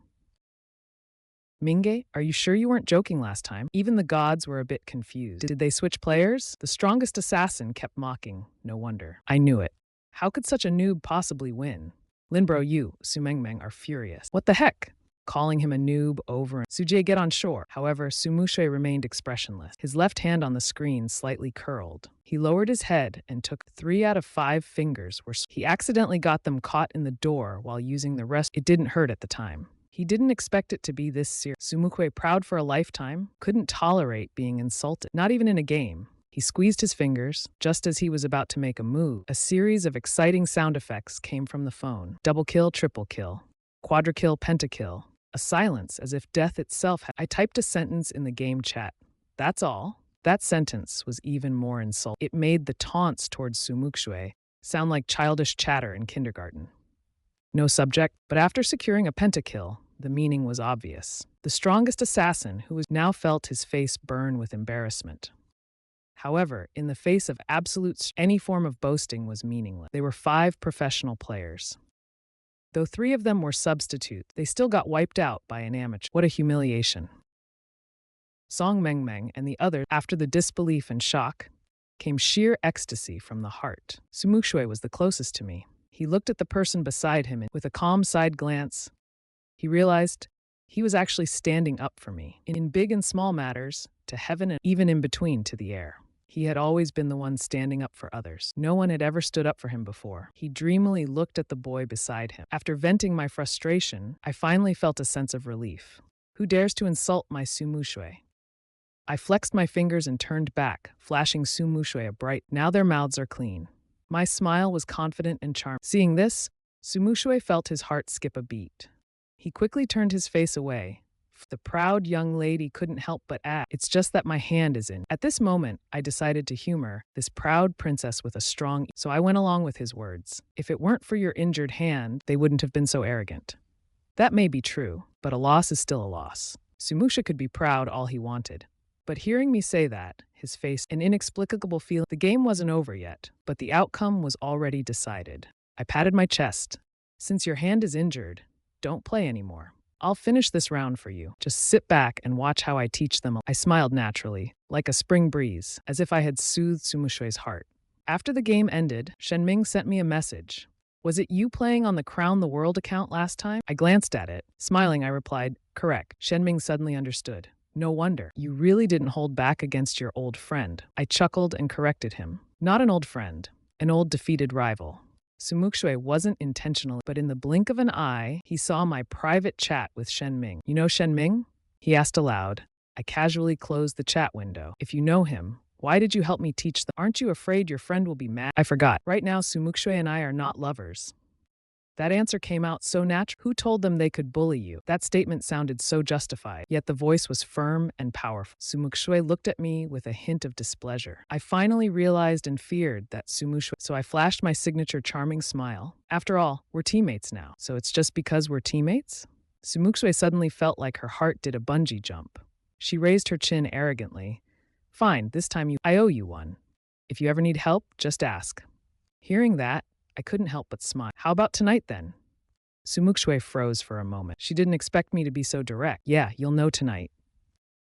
"Mingge, are you sure you weren't joking last time?" Even the gods were a bit confused. Did they switch players? The Strongest Assassin kept mocking. No wonder. I knew it. How could such a noob possibly win? Linbro, you, Su Mengmeng, are furious. What the heck? Calling him a noob over and Sujie, get on shore. However, Su Muxue remained expressionless. His left hand on the screen slightly curled. He lowered his head and took 3 out of 5 fingers. He accidentally got them caught in the door while using the rest. It didn't hurt at the time. He didn't expect it to be this serious. Su Muxue, proud for a lifetime, couldn't tolerate being insulted, not even in a game. He squeezed his fingers. Just as he was about to make a move, a series of exciting sound effects came from the phone. Double kill, triple kill, quadra-kill, pentakill. A silence as if death itself had. I typed a sentence in the game chat. That's all. That sentence was even more insulting. It made the taunts towards Su Muxue sound like childish chatter in kindergarten. No subject, but after securing a pentakill, the meaning was obvious. The Strongest Assassin, who now felt his face burn with embarrassment. However, in the face of any form of boasting was meaningless. They were 5 professional players. Though 3 of them were substitutes, they still got wiped out by an amateur. What a humiliation. Song Mengmeng and the others, after the disbelief and shock, came sheer ecstasy from the heart. Su Muxue was the closest to me. He looked at the person beside him and with a calm side glance, he realized He was actually standing up for me, in big and small matters, to heaven and even in between to the air. He had always been the one standing up for others. No one had ever stood up for him before. He dreamily looked at the boy beside him. After venting my frustration, I finally felt a sense of relief. Who dares to insult my Su Muxue? I flexed my fingers and turned back, flashing Su Muxue a bright, now their mouths are clean. My smile was confident and charming. Seeing this, Su Muxue felt his heart skip a beat. He quickly turned his face away. The proud young lady couldn't help but add, "It's just that my hand is in." At this moment, I decided to humor this proud princess with a strong, so I went along with his words. If it weren't for your injured hand, they wouldn't have been so arrogant. That may be true, but a loss is still a loss. Su Muxue could be proud all he wanted. But hearing me say that, his face an inexplicable feeling. The game wasn't over yet, but the outcome was already decided. I patted my chest. Since your hand is injured, don't play anymore. I'll finish this round for you. Just sit back and watch how I teach them. I smiled naturally, like a spring breeze, as if I had soothed Su Muxue's heart. After the game ended, Shenming sent me a message. Was it you playing on the Crown the World account last time? I glanced at it. Smiling, I replied, correct. Shenming suddenly understood. No wonder. You really didn't hold back against your old friend. I chuckled and corrected him. Not an old friend, an old defeated rival. Su Muxue wasn't intentional, but in the blink of an eye, he saw my private chat with Shenming. You know Shenming? He asked aloud. I casually closed the chat window. If you know him, why did you help me teach them? Aren't you afraid your friend will be mad? I forgot. Right now, Su Muxue and I are not lovers. That answer came out so natural. Who told them they could bully you? That statement sounded so justified, yet the voice was firm and powerful. Su Muxue looked at me with a hint of displeasure. I finally realized and feared that Su Muxue, so I flashed my signature charming smile. After all, we're teammates now. So it's just because we're teammates? Su Muxue suddenly felt like her heart did a bungee jump. She raised her chin arrogantly. Fine, this time I owe you one. If you ever need help, just ask. Hearing that, I couldn't help but smile. How about tonight then? Su Muxue froze for a moment. She didn't expect me to be so direct. Yeah, you'll know tonight.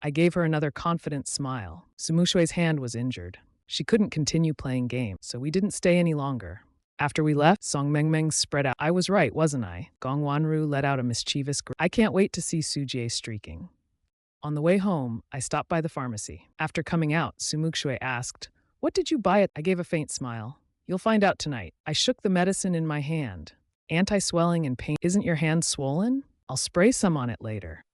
I gave her another confident smile. Su Muxue's hand was injured. She couldn't continue playing games, so we didn't stay any longer. After we left, Song Mengmeng spread out. I was right, wasn't I? Gong Wanru let out a mischievous grin. I can't wait to see Su Jie streaking. On the way home, I stopped by the pharmacy. After coming out, Su Muxue asked, "What did you buy?" I gave a faint smile. You'll find out tonight. I shook the medicine in my hand. Anti-swelling and pain. Isn't your hand swollen? I'll spray some on it later.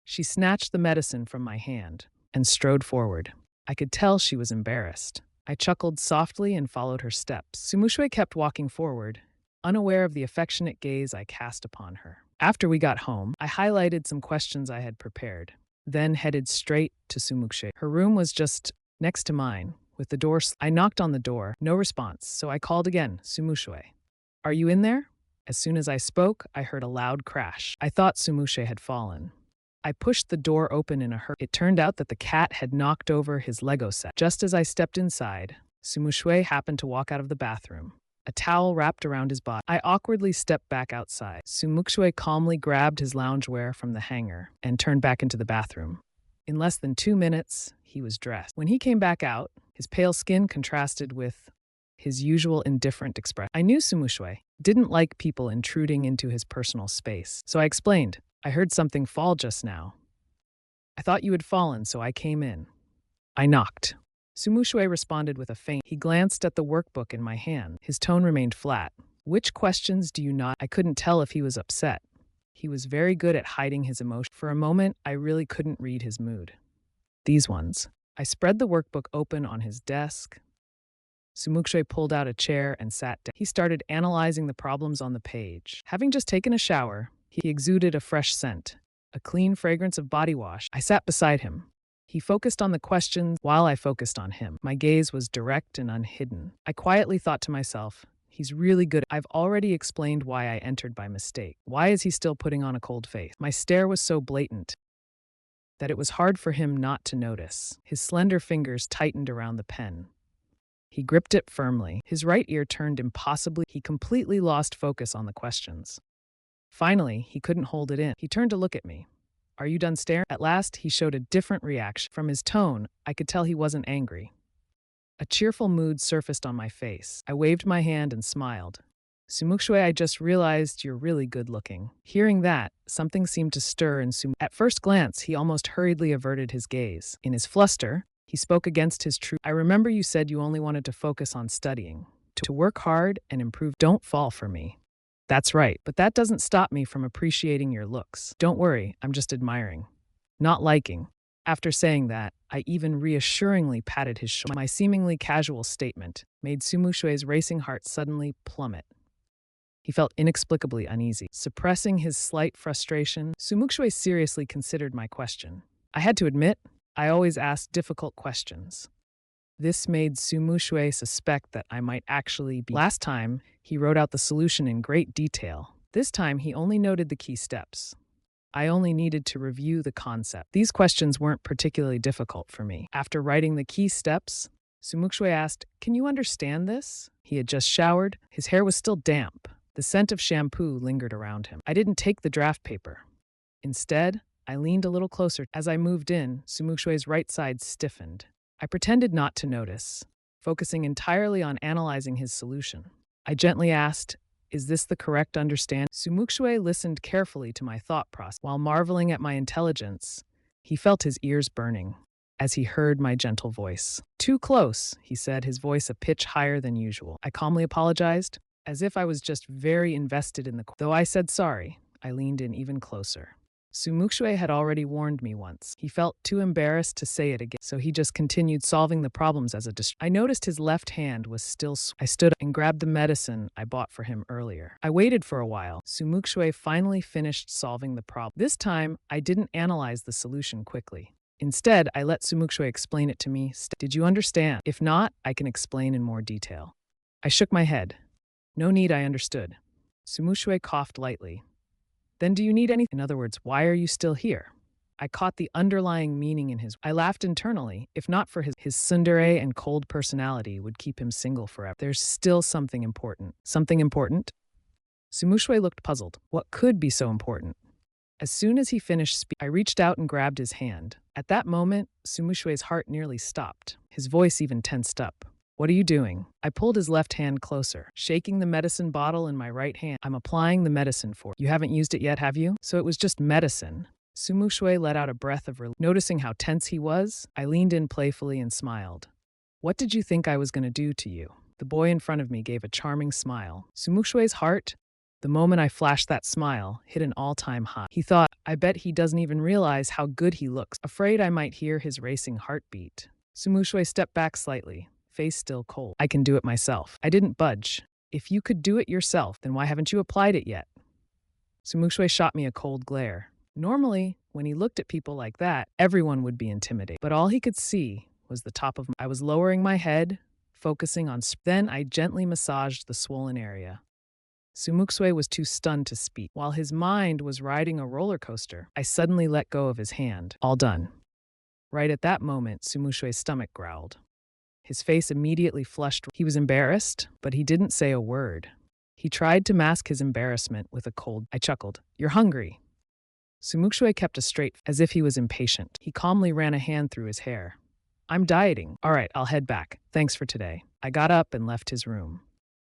She snatched the medicine from my hand and strode forward. I could tell she was embarrassed. I chuckled softly and followed her steps. Su Muxue kept walking forward, unaware of the affectionate gaze I cast upon her. After we got home, I highlighted some questions I had prepared, then headed straight to Su Muxue. Her room was just next to mine. With the door, I knocked on the door, no response, so I called again, Su Muxue. Are you in there? As soon as I spoke, I heard a loud crash. I thought Su Muxue had fallen. I pushed the door open in a hurry. It turned out that the cat had knocked over his Lego set. Just as I stepped inside, Su Muxue happened to walk out of the bathroom, a towel wrapped around his body. I awkwardly stepped back outside. Su Muxue calmly grabbed his loungewear from the hanger and turned back into the bathroom. In less than 2 minutes, he was dressed. When he came back out, his pale skin contrasted with his usual indifferent expression. I knew Su Muxue didn't like people intruding into his personal space, so I explained, I heard something fall just now. I thought you had fallen, so I came in. I knocked. Su Muxue responded with a faint. He glanced at the workbook in my hand. His tone remained flat. Which questions do you not? I couldn't tell if he was upset. He was very good at hiding his emotion. For a moment, I really couldn't read his mood. These ones. I spread the workbook open on his desk. Su Muxue pulled out a chair and sat down. He started analyzing the problems on the page. Having just taken a shower, he exuded a fresh scent, a clean fragrance of body wash. I sat beside him. He focused on the questions while I focused on him. My gaze was direct and unhidden. I quietly thought to myself, he's really good. I've already explained why I entered by mistake. Why is he still putting on a cold face? My stare was so blatant that it was hard for him not to notice. His slender fingers tightened around the pen. He gripped it firmly. His right ear turned impossibly. He completely lost focus on the questions. Finally, he couldn't hold it in. He turned to look at me. Are you done staring? At last, he showed a different reaction. From his tone, I could tell he wasn't angry. A cheerful mood surfaced on my face. I waved my hand and smiled. Su Muxue, I just realized you're really good looking. Hearing that, something seemed to stir in Su. At first glance, he almost hurriedly averted his gaze. In his fluster, he spoke against his truth. I remember you said you only wanted to focus on studying. To work hard and improve. Don't fall for me. That's right, but that doesn't stop me from appreciating your looks. Don't worry, I'm just admiring. Not liking. After saying that, I even reassuringly patted his shoulder. My seemingly casual statement made Su Muxue's racing heart suddenly plummet. He felt inexplicably uneasy. Suppressing his slight frustration, Su Muxue seriously considered my question. I had to admit, I always asked difficult questions. This made Su Muxue suspect that I might actually be. Last time, he wrote out the solution in great detail. This time, he only noted the key steps. I only needed to review the concept. These questions weren't particularly difficult for me. After writing the key steps, Su Muxue asked, "Can you understand this?" He had just showered. His hair was still damp. The scent of shampoo lingered around him. I didn't take the draft paper. Instead, I leaned a little closer. As I moved in, Su Muxue's right side stiffened. I pretended not to notice, focusing entirely on analyzing his solution. I gently asked, "Is this the correct understanding?" Su Muxue listened carefully to my thought process. While marveling at my intelligence, he felt his ears burning as he heard my gentle voice. "Too close," he said, his voice a pitch higher than usual. I calmly apologized, as if I was just very invested in the. Though I said sorry, I leaned in even closer. Su Muxue had already warned me once. He felt too embarrassed to say it again, so he just continued solving the problems as a I noticed his left hand was still. I stood up and grabbed the medicine I bought for him earlier. I waited for a while. Su Muxue finally finished solving the problem. This time, I didn't analyze the solution quickly. Instead, I let Su Muxue explain it to me. Did you understand? If not, I can explain in more detail. I shook my head. No need, I understood. Su Muxue coughed lightly. Then do you need anything? In other words, why are you still here? I caught the underlying meaning in his. I laughed internally. If not for his tsundere and cold personality would keep him single forever. There's still something important. Something important? Su Muxue looked puzzled. What could be so important? As soon as he finished speaking, I reached out and grabbed his hand. At that moment, Su Muxue's heart nearly stopped. His voice even tensed up. What are you doing? I pulled his left hand closer, shaking the medicine bottle in my right hand. I'm applying the medicine for you. You haven't used it yet, have you? So it was just medicine. Su Muxue let out a breath of relief. Noticing how tense he was, I leaned in playfully and smiled. What did you think I was going to do to you? The boy in front of me gave a charming smile. Su Muxue's heart, the moment I flashed that smile, hit an all-time high. He thought, I bet he doesn't even realize how good he looks. Afraid I might hear his racing heartbeat. Su Muxue stepped back slightly, face still cold. I can do it myself. I didn't budge. If you could do it yourself, then why haven't you applied it yet? Su Muxue shot me a cold glare. Normally, when he looked at people like that, everyone would be intimidated. But all he could see was the top of I was lowering my head, focusing on. Then I gently massaged the swollen area. Su Muxue was too stunned to speak. While his mind was riding a roller coaster, I suddenly let go of his hand. All done. Right at that moment, Su Muxue's stomach growled. His face immediately flushed. He was embarrassed, but he didn't say a word. He tried to mask his embarrassment with a cold. I chuckled. You're hungry. Su Muxue kept a straight, as if he was impatient. He calmly ran a hand through his hair. I'm dieting. All right, I'll head back. Thanks for today. I got up and left his room.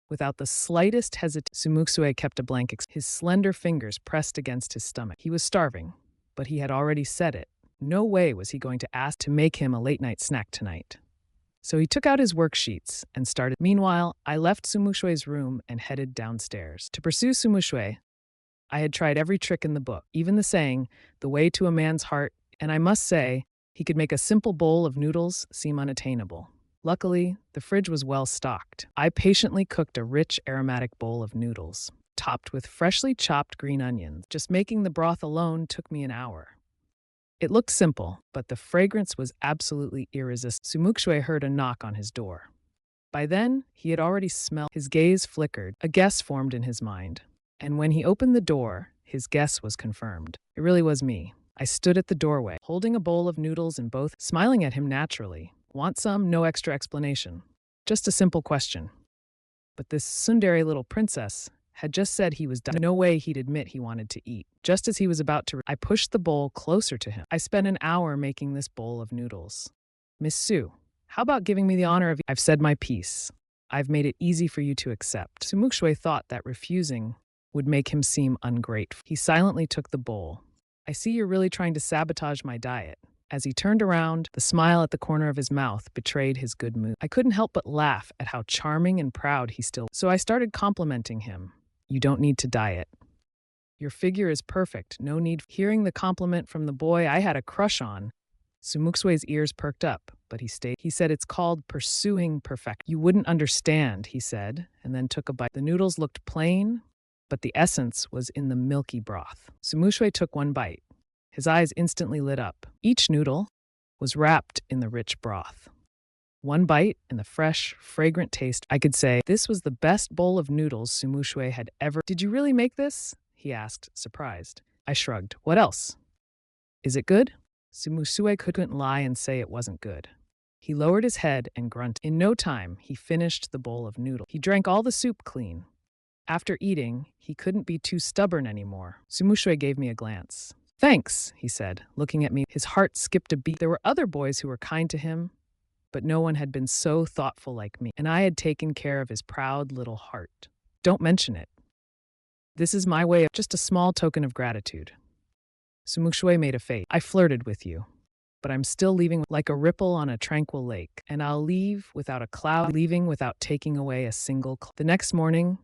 Without the slightest hesitation, Su Muxue kept a blank his slender fingers pressed against his stomach. He was starving, but he had already said it. No way was he going to ask to make him a late-night snack tonight. So he took out his worksheets and started. Meanwhile, I left Su Muxue's room and headed downstairs. To pursue Su Muxue, I had tried every trick in the book, even the saying, the way to a man's heart, and I must say, he could make a simple bowl of noodles seem unattainable. Luckily, the fridge was well stocked. I patiently cooked a rich, aromatic bowl of noodles, topped with freshly chopped green onions. Just making the broth alone took me an hour. It looked simple, but the fragrance was absolutely irresistible. Su Muxue heard a knock on his door. By then, he had already smelled. His gaze flickered. A guess formed in his mind. And when he opened the door, his guess was confirmed. It really was me. I stood at the doorway, holding a bowl of noodles in both, smiling at him naturally. Want some? No extra explanation. Just a simple question. But this tsundere little princess had just said he was done. No way he'd admit he wanted to eat. Just as he was about to, I pushed the bowl closer to him. I spent an hour making this bowl of noodles. Miss Su, how about giving me the honor of. I've said my piece. I've made it easy for you to accept. Su Muxue thought that refusing would make him seem ungrateful. He silently took the bowl. I see you're really trying to sabotage my diet. As he turned around, the smile at the corner of his mouth betrayed his good mood. I couldn't help but laugh at how charming and proud he still was. So I started complimenting him. You don't need to diet. Your figure is perfect. No need. Hearing the compliment from the boy I had a crush on, Su Muxue's ears perked up, but he stayed. He said, it's called pursuing perfection. You wouldn't understand, he said, and then took a bite. The noodles looked plain, but the essence was in the milky broth. Su Muxue took one bite. His eyes instantly lit up. Each noodle was wrapped in the rich broth. One bite and the fresh, fragrant taste. I could say, this was the best bowl of noodles Su Muxue had ever. Did you really make this? He asked, surprised. I shrugged. What else? Is it good? Su Muxue couldn't lie and say it wasn't good. He lowered his head and grunted. In no time, he finished the bowl of noodles. He drank all the soup clean. After eating, he couldn't be too stubborn anymore. Su Muxue gave me a glance. Thanks, he said, looking at me. His heart skipped a beat. There were other boys who were kind to him, but no one had been so thoughtful like me, and I had taken care of his proud little heart. Don't mention it. This is my way of just a small token of gratitude. Su Muxue made a face. I flirted with you, but I'm still leaving like a ripple on a tranquil lake, and I'll leave without a cloud, leaving without taking away a single cloud. The next morning,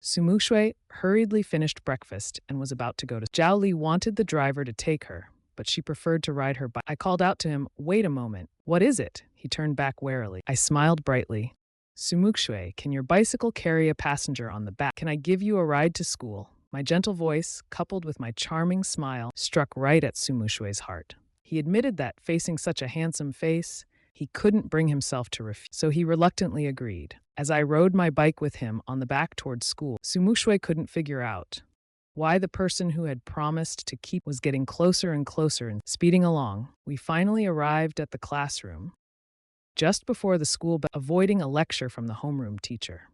Su Muxue hurriedly finished breakfast and was about to go to. Zhao Li wanted the driver to take her, but she preferred to ride her bike. I called out to him, wait a moment, what is it? He turned back warily. I smiled brightly. Su Muxue, can your bicycle carry a passenger on the back? Can I give you a ride to school? My gentle voice, coupled with my charming smile, struck right at Su Muxue's heart. He admitted that, facing such a handsome face, he couldn't bring himself to refuse, so he reluctantly agreed. As I rode my bike with him on the back toward school, Su Muxue couldn't figure out why the person who had promised to keep was getting closer and closer. And speeding along, we finally arrived at the classroom just before the school bell, avoiding a lecture from the homeroom teacher.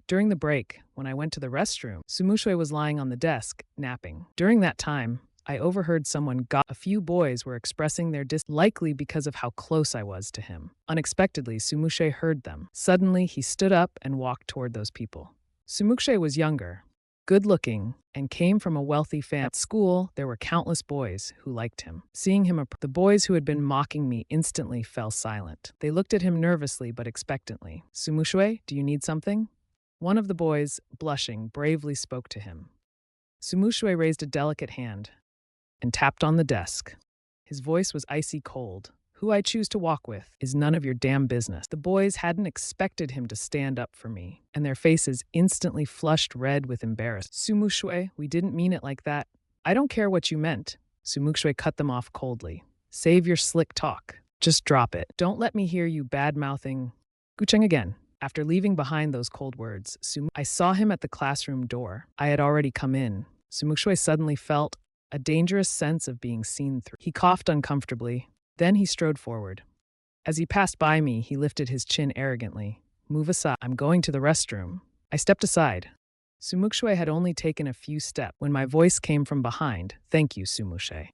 During the break, when I went to the restroom, Su Muxue was lying on the desk, napping. During that time, I overheard someone a few boys were expressing their likely because of how close I was to him. Unexpectedly, Su Muxue heard them. Suddenly, he stood up and walked toward those people. Su Muxue was younger, good-looking, and came from a wealthy family. At school, there were countless boys who liked him. Seeing him, the boys who had been mocking me instantly fell silent. They looked at him nervously but expectantly. Su Muxue, do you need something? One of the boys, blushing, bravely spoke to him. Su Muxue raised a delicate hand and tapped on the desk. His voice was icy cold. Who I choose to walk with is none of your damn business. The boys hadn't expected him to stand up for me, and their faces instantly flushed red with embarrassment. Su Muxue, we didn't mean it like that. I don't care what you meant. Su Muxue cut them off coldly. Save your slick talk. Just drop it. Don't let me hear you bad-mouthing. Gucheng again. After leaving behind those cold words, I saw him at the classroom door. I had already come in. Su Muxue suddenly felt a dangerous sense of being seen through. He coughed uncomfortably. Then he strode forward. As he passed by me, he lifted his chin arrogantly. Move aside. I'm going to the restroom. I stepped aside. Su Muxue had only taken a few steps when my voice came from behind. Thank you, Su Muxue.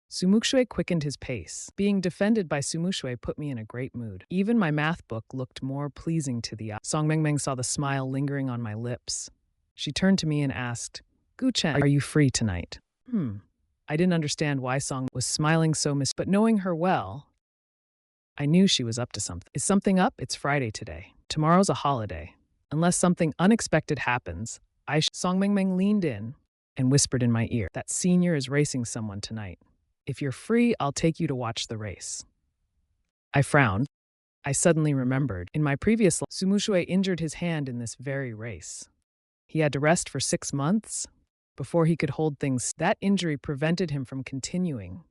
Su Muxue quickened his pace. Being defended by Su Muxue put me in a great mood. Even my math book looked more pleasing to the eye. Song Mengmeng saw the smile lingering on my lips. She turned to me and asked, Gu Chen, are you free tonight? I didn't understand why Song was smiling so but knowing her well, I knew she was up to something. Is something up? It's Friday today. Tomorrow's a holiday. Unless something unexpected happens, Song Mengmeng leaned in and whispered in my ear, that senior is racing someone tonight. If you're free, I'll take you to watch the race. I frowned. I suddenly remembered. In my previous life, Su Muxue injured his hand in this very race. He had to rest for 6 months before he could hold things. That injury prevented him from continuing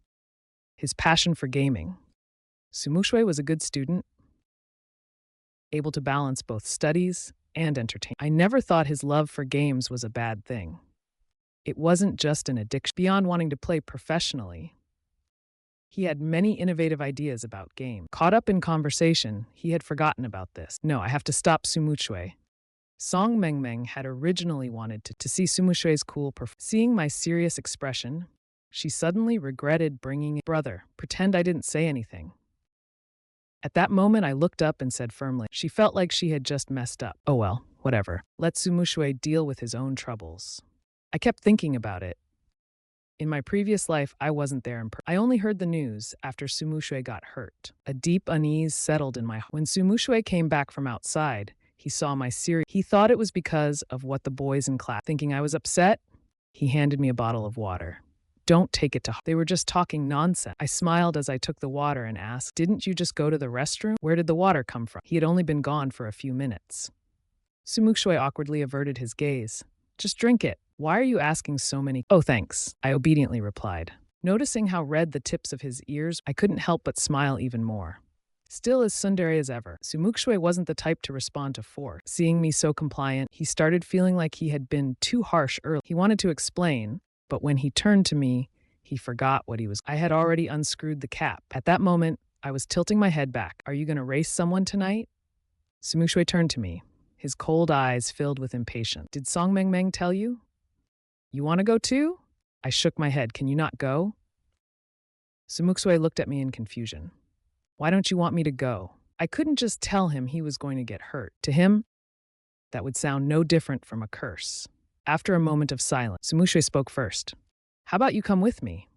his passion for gaming. Su Muxue was a good student, able to balance both studies and entertainment. I never thought his love for games was a bad thing. It wasn't just an addiction. Beyond wanting to play professionally, he had many innovative ideas about games. Caught up in conversation, he had forgotten about this. No, I have to stop Su Muxue. Song Mengmeng had originally wanted to see Su Muxue's cool performance. Seeing my serious expression, she suddenly regretted bringing it. Brother, pretend I didn't say anything. At that moment, I looked up and said firmly, she felt like she had just messed up. Oh well, whatever. Let Su Muxue deal with his own troubles. I kept thinking about it. In my previous life, I wasn't there I only heard the news after Su Muxue got hurt. A deep unease settled in my heart. When Su Muxue came back from outside, he saw my serious. He thought it was because of what the boys in class. Thinking I was upset, he handed me a bottle of water. Don't take it to heart. They were just talking nonsense. I smiled as I took the water and asked, didn't you just go to the restroom? Where did the water come from? He had only been gone for a few minutes. Su Muxue awkwardly averted his gaze. Just drink it. Why are you asking so many? Oh, thanks, I obediently replied. Noticing how red the tips of his ears, I couldn't help but smile even more. Still as tsundere as ever, Su Muxue wasn't the type to respond to force. Seeing me so compliant, he started feeling like he had been too harsh early. He wanted to explain, but when he turned to me, he forgot what he was. I had already unscrewed the cap. At that moment, I was tilting my head back. Are you going to race someone tonight? Su Muxue turned to me, his cold eyes filled with impatience. Did Song Meng tell you? You want to go too? I shook my head. Can you not go? Su Muxue looked at me in confusion. Why don't you want me to go? I couldn't just tell him he was going to get hurt. To him, that would sound no different from a curse. After a moment of silence, Su Muxue spoke first. How about you come with me?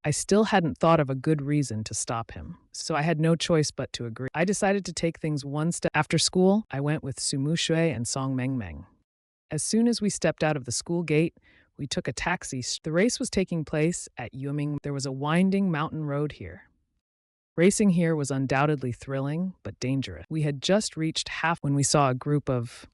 I still hadn't thought of a good reason to stop him, so I had no choice but to agree. I decided to take things one step. After school, I went with Su Muxue and Song Meng. As soon as we stepped out of the school gate, we took a taxi. The race was taking place at Yuming. There was a winding mountain road here. Racing here was undoubtedly thrilling, but dangerous. We had just reached half when we saw a group of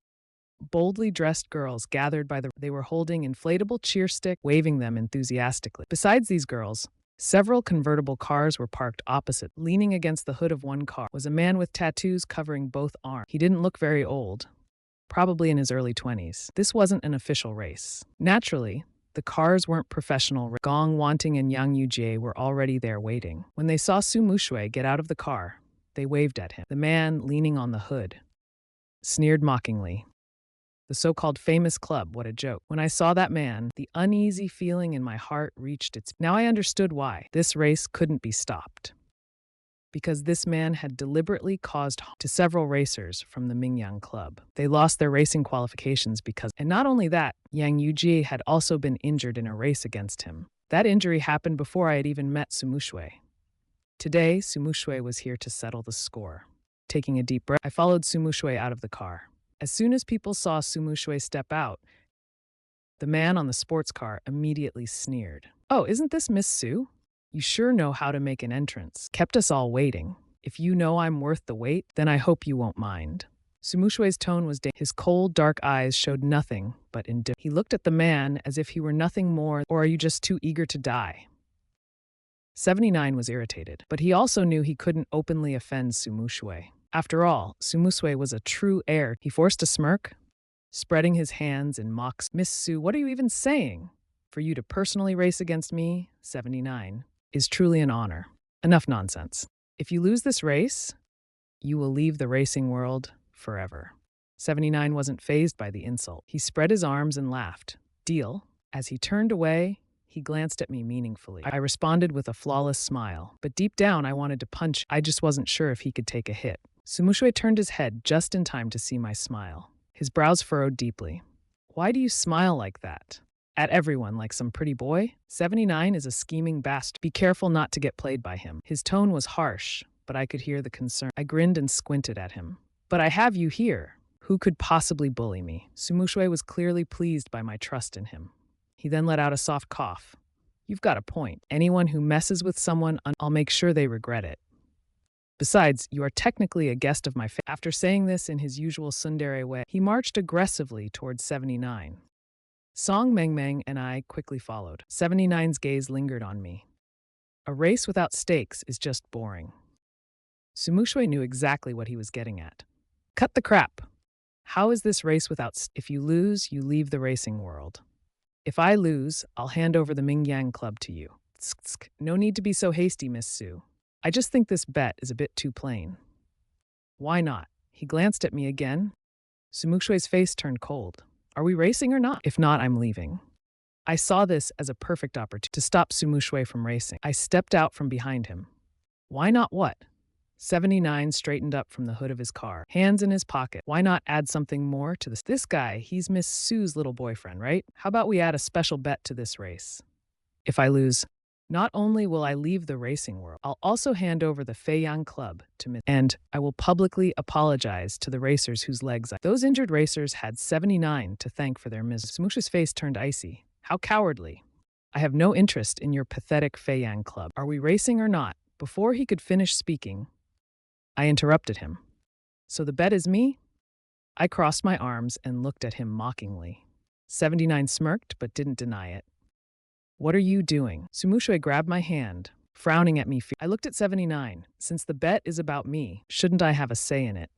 boldly dressed girls gathered by they were holding inflatable cheer sticks, waving them enthusiastically. Besides these girls, several convertible cars were parked opposite. Leaning against the hood of one car was a man with tattoos covering both arms. He didn't look very old, probably in his early 20s. This wasn't an official race. Naturally, the cars weren't professional. Gong Wanting and Yang Yujie were already there waiting. When they saw Su Muxue get out of the car, they waved at him. The man, leaning on the hood, sneered mockingly. The so-called famous club, what a joke. When I saw that man, the uneasy feeling in my heart reached its... Now I understood why. This race couldn't be stopped. Because this man had deliberately caused harm to several racers from the Mingyang Club. They lost their racing qualifications because... And not only that, Yang Yujie had also been injured in a race against him. That injury happened before I had even met Su Muxue. Today, Su Muxue was here to settle the score. Taking a deep breath, I followed Su Muxue out of the car. As soon as people saw Su Muxue step out, the man on the sports car immediately sneered. Oh, isn't this Miss Su? You sure know how to make an entrance. Kept us all waiting. If you know I'm worth the wait, then I hope you won't mind. Su Muxue's tone was his cold, dark eyes showed nothing but indifference. He looked at the man as if he were nothing more, or are you just too eager to die? 79 was irritated, but he also knew he couldn't openly offend Su Muxue. After all, Su Muxue was a true heir. He forced a smirk, spreading his hands in mock. Miss Su, what are you even saying? For you to personally race against me, 79, is truly an honor. Enough nonsense. If you lose this race, you will leave the racing world forever. 79 wasn't fazed by the insult. He spread his arms and laughed. Deal. As he turned away, he glanced at me meaningfully. I responded with a flawless smile, but deep down I wanted to punch. I just wasn't sure if he could take a hit. Su Muxue turned his head just in time to see my smile. His brows furrowed deeply. Why do you smile like that? At everyone like some pretty boy? 79 is a scheming bastard. Be careful not to get played by him. His tone was harsh, but I could hear the concern. I grinned and squinted at him. But I have you here. Who could possibly bully me? Su Muxue was clearly pleased by my trust in him. He then let out a soft cough. You've got a point. Anyone who messes with someone, I'll make sure they regret it. Besides, you are technically a guest of my family. After saying this in his usual tsundere way, he marched aggressively towards 79. Song Meng and I quickly followed. 79's gaze lingered on me. A race without stakes is just boring. Su Muxue knew exactly what he was getting at. Cut the crap. How is this race without If you lose, you leave the racing world. If I lose, I'll hand over the Mingyang Club to you. No need to be so hasty, Miss Su. I just think this bet is a bit too plain. Why not? He glanced at me again. Su Muxue's face turned cold. Are we racing or not? If not, I'm leaving. I saw this as a perfect opportunity to stop Su Muxue from racing. I stepped out from behind him. Why not what? 79 straightened up from the hood of his car, hands in his pocket. Why not add something more to this? This guy, he's Miss Sue's little boyfriend, right? How about we add a special bet to this race? If I lose, not only will I leave the racing world, I'll also hand over the Feiyang Club to Miss, and I will publicly apologize to the racers whose legs I. Those injured racers had 79 to thank for their misery. Su Muxue's face turned icy. How cowardly. I have no interest in your pathetic Feiyang Club. Are we racing or not? Before he could finish speaking, I interrupted him. So the bet is me? I crossed my arms and looked at him mockingly. 79 smirked but didn't deny it. What are you doing? Su Muxue grabbed my hand, frowning at me. I looked at 79. Since the bet is about me, shouldn't I have a say in it?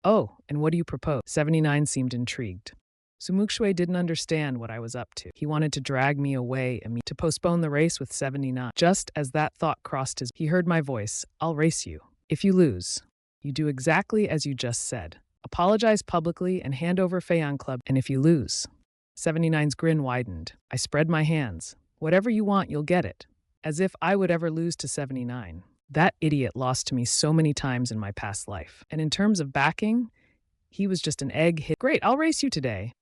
Oh, and what do you propose? 79 seemed intrigued. Su Muxue didn't understand what I was up to. He wanted to drag me away and to postpone the race with 79. Just as that thought crossed his, he heard my voice. I'll race you. If you lose, you do exactly as you just said. Apologize publicly and hand over Feiyang Club. And if you lose, 79's grin widened. I spread my hands. Whatever you want, you'll get it. As if I would ever lose to 79. That idiot lost to me so many times in my past life. And in terms of backing, he was just an egg hit. Great, I'll race you today.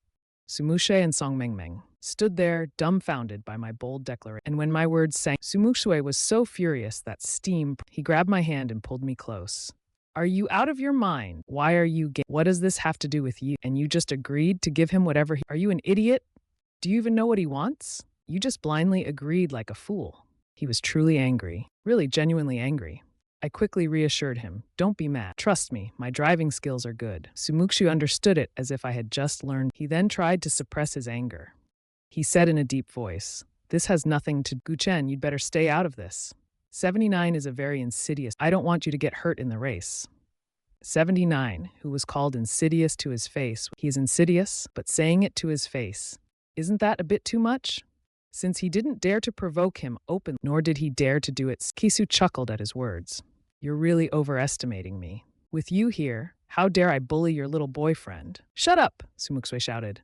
Su Muxue and Song Mengmeng stood there, dumbfounded by my bold declaration. And when my words sank, Su Muxue was so furious that steam. He grabbed my hand and pulled me close. Are you out of your mind? Why are you gay? What does this have to do with you? And you just agreed to give him whatever he... Are you an idiot? Do you even know what he wants? You just blindly agreed like a fool. He was truly angry, really genuinely angry. I quickly reassured him, don't be mad. Trust me, my driving skills are good. Su Muxue understood it as if I had just learned. He then tried to suppress his anger. He said in a deep voice, this has nothing to... Guchen, you'd better stay out of this. 79 is a very insidious... I don't want you to get hurt in the race. 79, who was called insidious to his face. He is insidious, but saying it to his face. Isn't that a bit too much? Since he didn't dare to provoke him openly, nor did he dare to do it. Kisu chuckled at his words. You're really overestimating me. With you here, how dare I bully your little boyfriend? Shut up, Su Muxue shouted.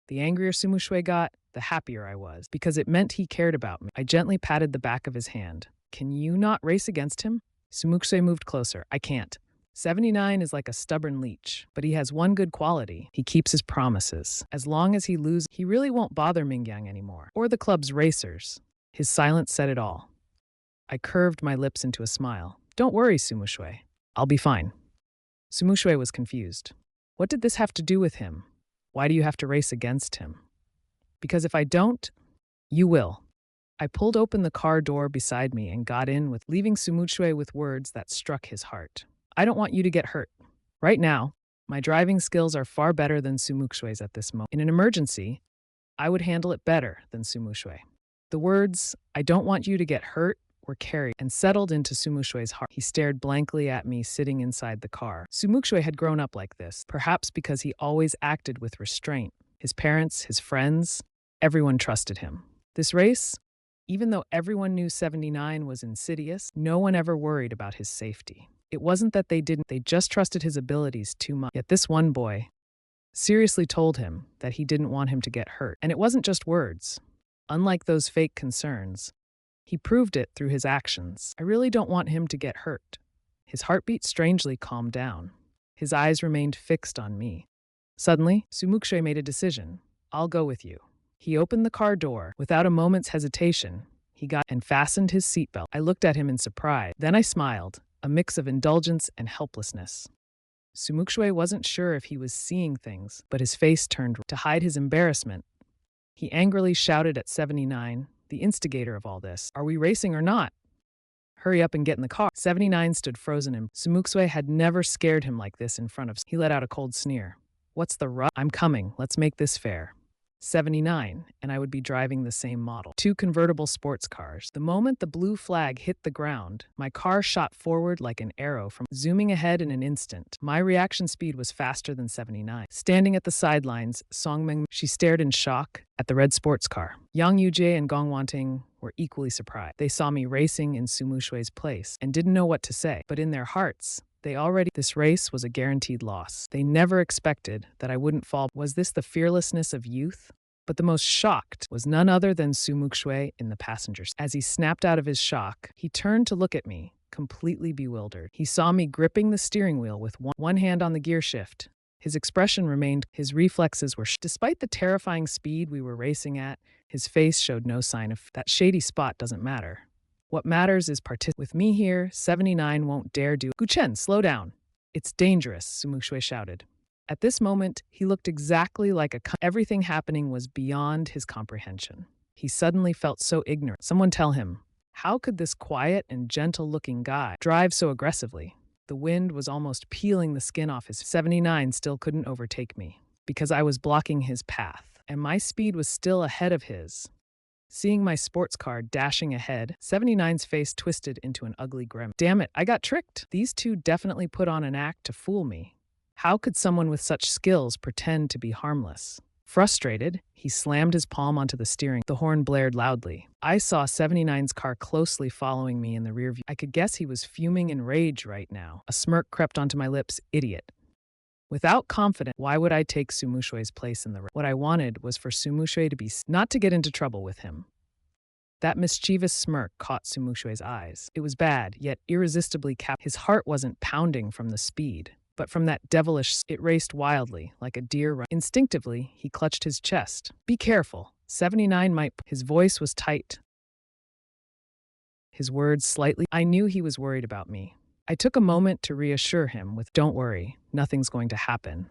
The angrier Su Muxue got, the happier I was, because it meant he cared about me. I gently patted the back of his hand. Can you not race against him? Su Muxue moved closer. I can't. 79 is like a stubborn leech, but he has one good quality. He keeps his promises. As long as he loses, he really won't bother Mingyang anymore, or the club's racers. His silence said it all. I curved my lips into a smile. Don't worry, Su Muxue. I'll be fine. Su Muxue was confused. What did this have to do with him? Why do you have to race against him? Because if I don't, you will. I pulled open the car door beside me and got in, leaving Su Muxue with words that struck his heart. I don't want you to get hurt. Right now, my driving skills are far better than Su Muxue's at this moment. In an emergency, I would handle it better than Su Muxue. The words, I don't want you to get hurt, were carried and settled into Su Muxue's heart. He stared blankly at me sitting inside the car. Su Muxue had grown up like this, perhaps because he always acted with restraint. His parents, his friends, everyone trusted him. This race, even though everyone knew 79 was insidious, no one ever worried about his safety. It wasn't that they just trusted his abilities too much. Yet this one boy seriously told him that he didn't want him to get hurt. And it wasn't just words. Unlike those fake concerns, he proved it through his actions. I really don't want him to get hurt. His heartbeat strangely calmed down. His eyes remained fixed on me. Suddenly, Su Muxue made a decision. I'll go with you. He opened the car door. Without a moment's hesitation, he got and fastened his seatbelt. I looked at him in surprise. Then I smiled, a mix of indulgence and helplessness. Su Muxue wasn't sure if he was seeing things, but his face turned to hide his embarrassment. He angrily shouted at 79, the instigator of all this. Are we racing or not? Hurry up and get in the car. 79 stood frozen and Su Muxue had never scared him like this in front of. He let out a cold sneer. What's the rush? I'm coming. Let's make this fair. 79, and I would be driving the same model. 2 convertible sports cars. The moment the blue flag hit the ground, my car shot forward like an arrow zooming ahead in an instant. My reaction speed was faster than 79. Standing at the sidelines, Songmeng, she stared in shock at the red sports car. Yang Yujie and Gong Wanting were equally surprised. They saw me racing in Su Muxue's place and didn't know what to say, but in their hearts, this race was a guaranteed loss. They never expected that I wouldn't fall. Was this the fearlessness of youth? But the most shocked was none other than Su Muxue in the passenger seat. As he snapped out of his shock, he turned to look at me, completely bewildered. He saw me gripping the steering wheel with one hand on the gear shift. His expression remained, his reflexes were despite the terrifying speed we were racing at, his face showed no sign of that shady spot doesn't matter. What matters is with me here, 79 won't dare do. Guchen, slow down. It's dangerous, Su Muxue shouted. At this moment, he looked exactly like everything happening was beyond his comprehension. He suddenly felt so ignorant. Someone tell him, how could this quiet and gentle-looking guy drive so aggressively? The wind was almost peeling the skin off his 79 still couldn't overtake me because I was blocking his path, and my speed was still ahead of his. Seeing my sports car dashing ahead, 79's face twisted into an ugly grin. Damn it, I got tricked. These two definitely put on an act to fool me. How could someone with such skills pretend to be harmless? Frustrated, he slammed his palm onto the steering. The horn blared loudly. I saw 79's car closely following me in the rearview. I could guess he was fuming in rage right now. A smirk crept onto my lips. Idiot. Without confidence, why would I take Su Muxue's place in the race? What I wanted was for Su Muxue to be not to get into trouble with him. That mischievous smirk caught Su Muxue's eyes. It was bad, yet irresistibly His heart wasn't pounding from the speed, but from that devilish. It raced wildly, like a deer run. Instinctively, he clutched his chest. Be careful. 79 might. His voice was tight. His words slightly. I knew he was worried about me. I took a moment to reassure him with, don't worry, nothing's going to happen.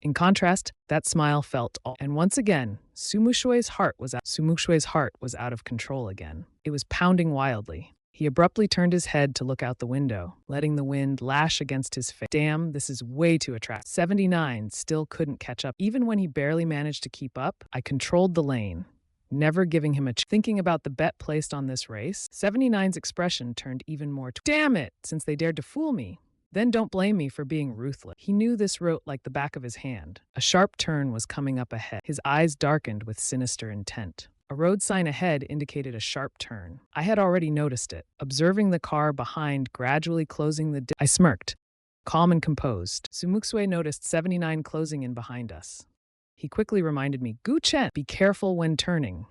In contrast, that smile felt all. And once again, Su Muxue's heart was out of control again. It was pounding wildly. He abruptly turned his head to look out the window, letting the wind lash against his face. Damn, this is way too attractive. 79 still couldn't catch up. Even when he barely managed to keep up, I controlled the lane, never giving him a chance. Thinking about the bet placed on this race, 79's expression turned even more. Damn it, since they dared to fool me. Then don't blame me for being ruthless. He knew this route like the back of his hand. A sharp turn was coming up ahead. His eyes darkened with sinister intent. A road sign ahead indicated a sharp turn. I had already noticed it, observing the car behind gradually closing the I smirked, calm and composed. Su Muxue noticed 79 closing in behind us. He quickly reminded me, Gu Chen, be careful when turning.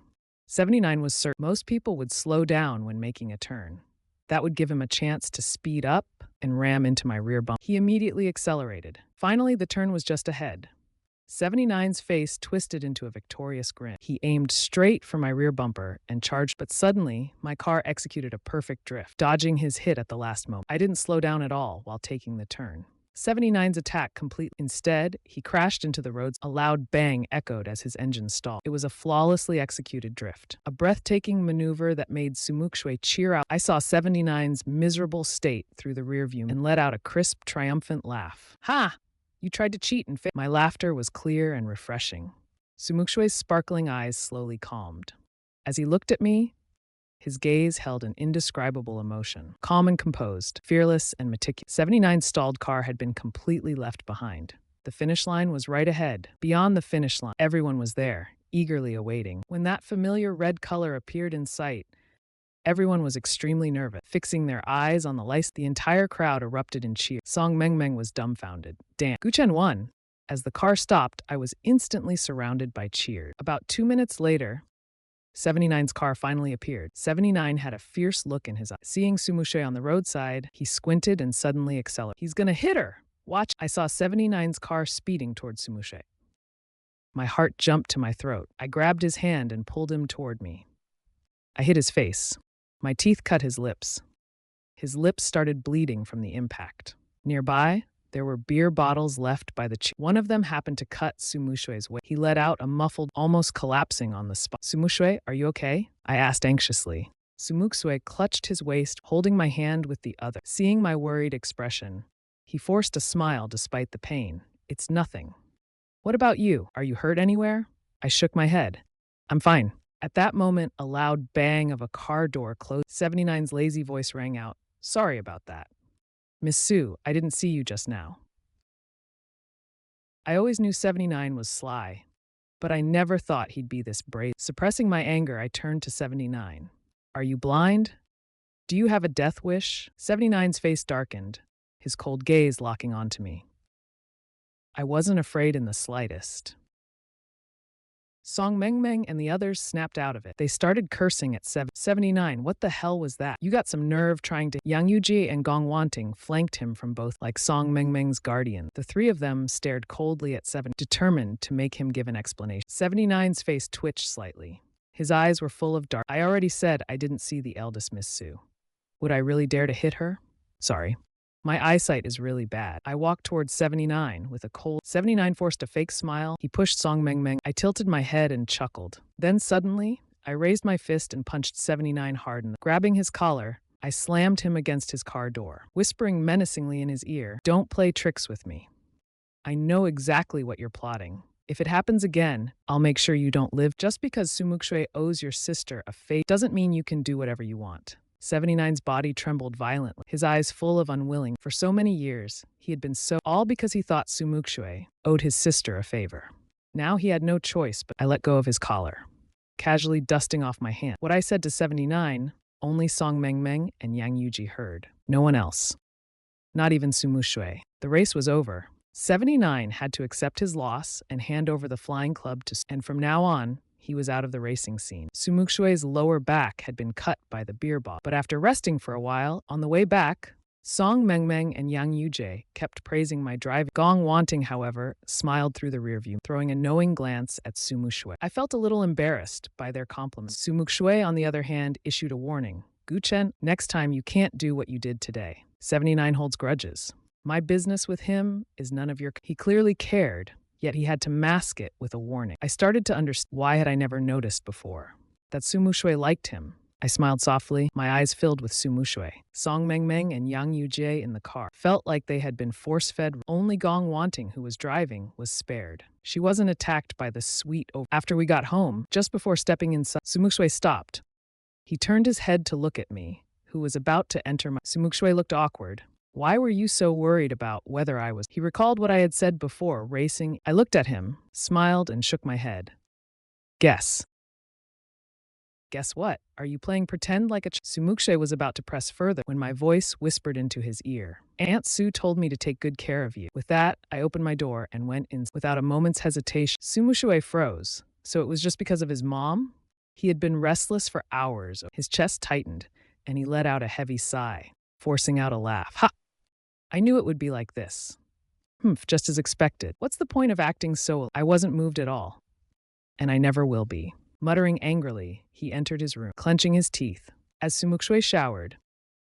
79 was certain most people would slow down when making a turn. That would give him a chance to speed up and ram into my rear bumper. He immediately accelerated. Finally, the turn was just ahead. 79's face twisted into a victorious grin. He aimed straight for my rear bumper and charged, but suddenly, my car executed a perfect drift, dodging his hit at the last moment. I didn't slow down at all while taking the turn. 79's attack complete. Instead, he crashed into the roads. A loud bang echoed as his engine stalled. It was a flawlessly executed drift, a breathtaking maneuver that made Su Muxue cheer out. I saw 79's miserable state through the rearview and let out a crisp, triumphant laugh. Ha! You tried to cheat and fail. My laughter was clear and refreshing. Su Muxue's sparkling eyes slowly calmed. As he looked at me, his gaze held an indescribable emotion. Calm and composed, fearless and meticulous. 79's stalled car had been completely left behind. The finish line was right ahead. Beyond the finish line, everyone was there, eagerly awaiting. When that familiar red color appeared in sight, everyone was extremely nervous, fixing their eyes on the lights. The entire crowd erupted in cheers. Song Mengmeng was dumbfounded. Damn. Guchen won. As the car stopped, I was instantly surrounded by cheers. About 2 minutes later, 79's car finally appeared. 79 had a fierce look in his eyes. Seeing Su Muxue on the roadside, he squinted and suddenly accelerated. He's gonna hit her! Watch. I saw 79's car speeding towards Su Muxue. My heart jumped to my throat. I grabbed his hand and pulled him toward me. I hit his face. My teeth cut his lips. His lips started bleeding from the impact. Nearby, there were beer bottles left by the One of them happened to cut Su Muxue's waist. He let out a muffled, almost collapsing on the spot. Su Muxue, are you okay? I asked anxiously. Su Muxue clutched his waist, holding my hand with the other. Seeing my worried expression, he forced a smile despite the pain. It's nothing. What about you? Are you hurt anywhere? I shook my head. I'm fine. At that moment, a loud bang of a car door closed. 79's lazy voice rang out. Sorry about that. Miss Su, I didn't see you just now. I always knew 79 was sly, but I never thought he'd be this brave. Suppressing my anger, I turned to 79. Are you blind? Do you have a death wish? 79's face darkened, his cold gaze locking onto me. I wasn't afraid in the slightest. Song Mengmeng and the others snapped out of it. They started cursing at 79. What the hell was that? You got some nerve trying to. Yang Yuji and Gong Wanting flanked him from both like Song Mengmeng's guardian. The three of them stared coldly at 7, determined to make him give an explanation. 79's face twitched slightly. His eyes were full of dark. I already said I didn't see the eldest Miss Su. Would I really dare to hit her? Sorry. My eyesight is really bad. I walked towards 79 with a cold. 79 forced a fake smile. He pushed Song Mengmeng. I tilted my head and chuckled. Then suddenly, I raised my fist and punched 79 hard. Grabbing his collar, I slammed him against his car door, whispering menacingly in his ear, "Don't play tricks with me. I know exactly what you're plotting. If it happens again, I'll make sure you don't live. Just because Su Muxue owes your sister a favor doesn't mean you can do whatever you want." 79's body trembled violently, his eyes full of unwilling. For so many years, he had been all because he thought Su Muxue owed his sister a favor. Now he had no choice, but I let go of his collar, casually dusting off my hand. What I said to 79, only Song Mengmeng and Yang Yuji heard. No one else. Not even Su Muxue. The race was over. 79 had to accept his loss and hand over the flying club to, and from now on, he was out of the racing scene. Su Muxue's lower back had been cut by the beer bottle, but after resting for a while, on the way back, Song Mengmeng and Yang Yuji kept praising my driving. Gong Wanting, however, smiled through the rearview, throwing a knowing glance at Su Muxue. I felt a little embarrassed by their compliments. Su Muxue, on the other hand, issued a warning. "Guchen, next time you can't do what you did today." 79 holds grudges. My business with him is none of your. He clearly cared, yet he had to mask it with a warning. I started to understand why had I never noticed before. That Su Muxue liked him. I smiled softly, my eyes filled with Su Muxue. Song Mengmeng and Yang Yuji in the car felt like they had been force-fed. Only Gong Wanting, who was driving, was spared. She wasn't attacked by the sweet over. After we got home, just before stepping inside, Su Muxue stopped. He turned his head to look at me, who was about to enter my. Su Muxue looked awkward. "Why were you so worried about whether I was?" He recalled what I had said before, racing. I looked at him, smiled, and shook my head. Guess. Guess what? Are you playing pretend like a Su Muxue was about to press further when my voice whispered into his ear. "Aunt Su told me to take good care of you." With that, I opened my door and went in without a moment's hesitation. Su Muxue froze. So it was just because of his mom? He had been restless for hours. His chest tightened, and he let out a heavy sigh, forcing out a laugh. Ha! I knew it would be like this. Just as expected. What's the point of acting so? I wasn't moved at all. And I never will be. Muttering angrily, he entered his room, clenching his teeth. As Su Muxue showered,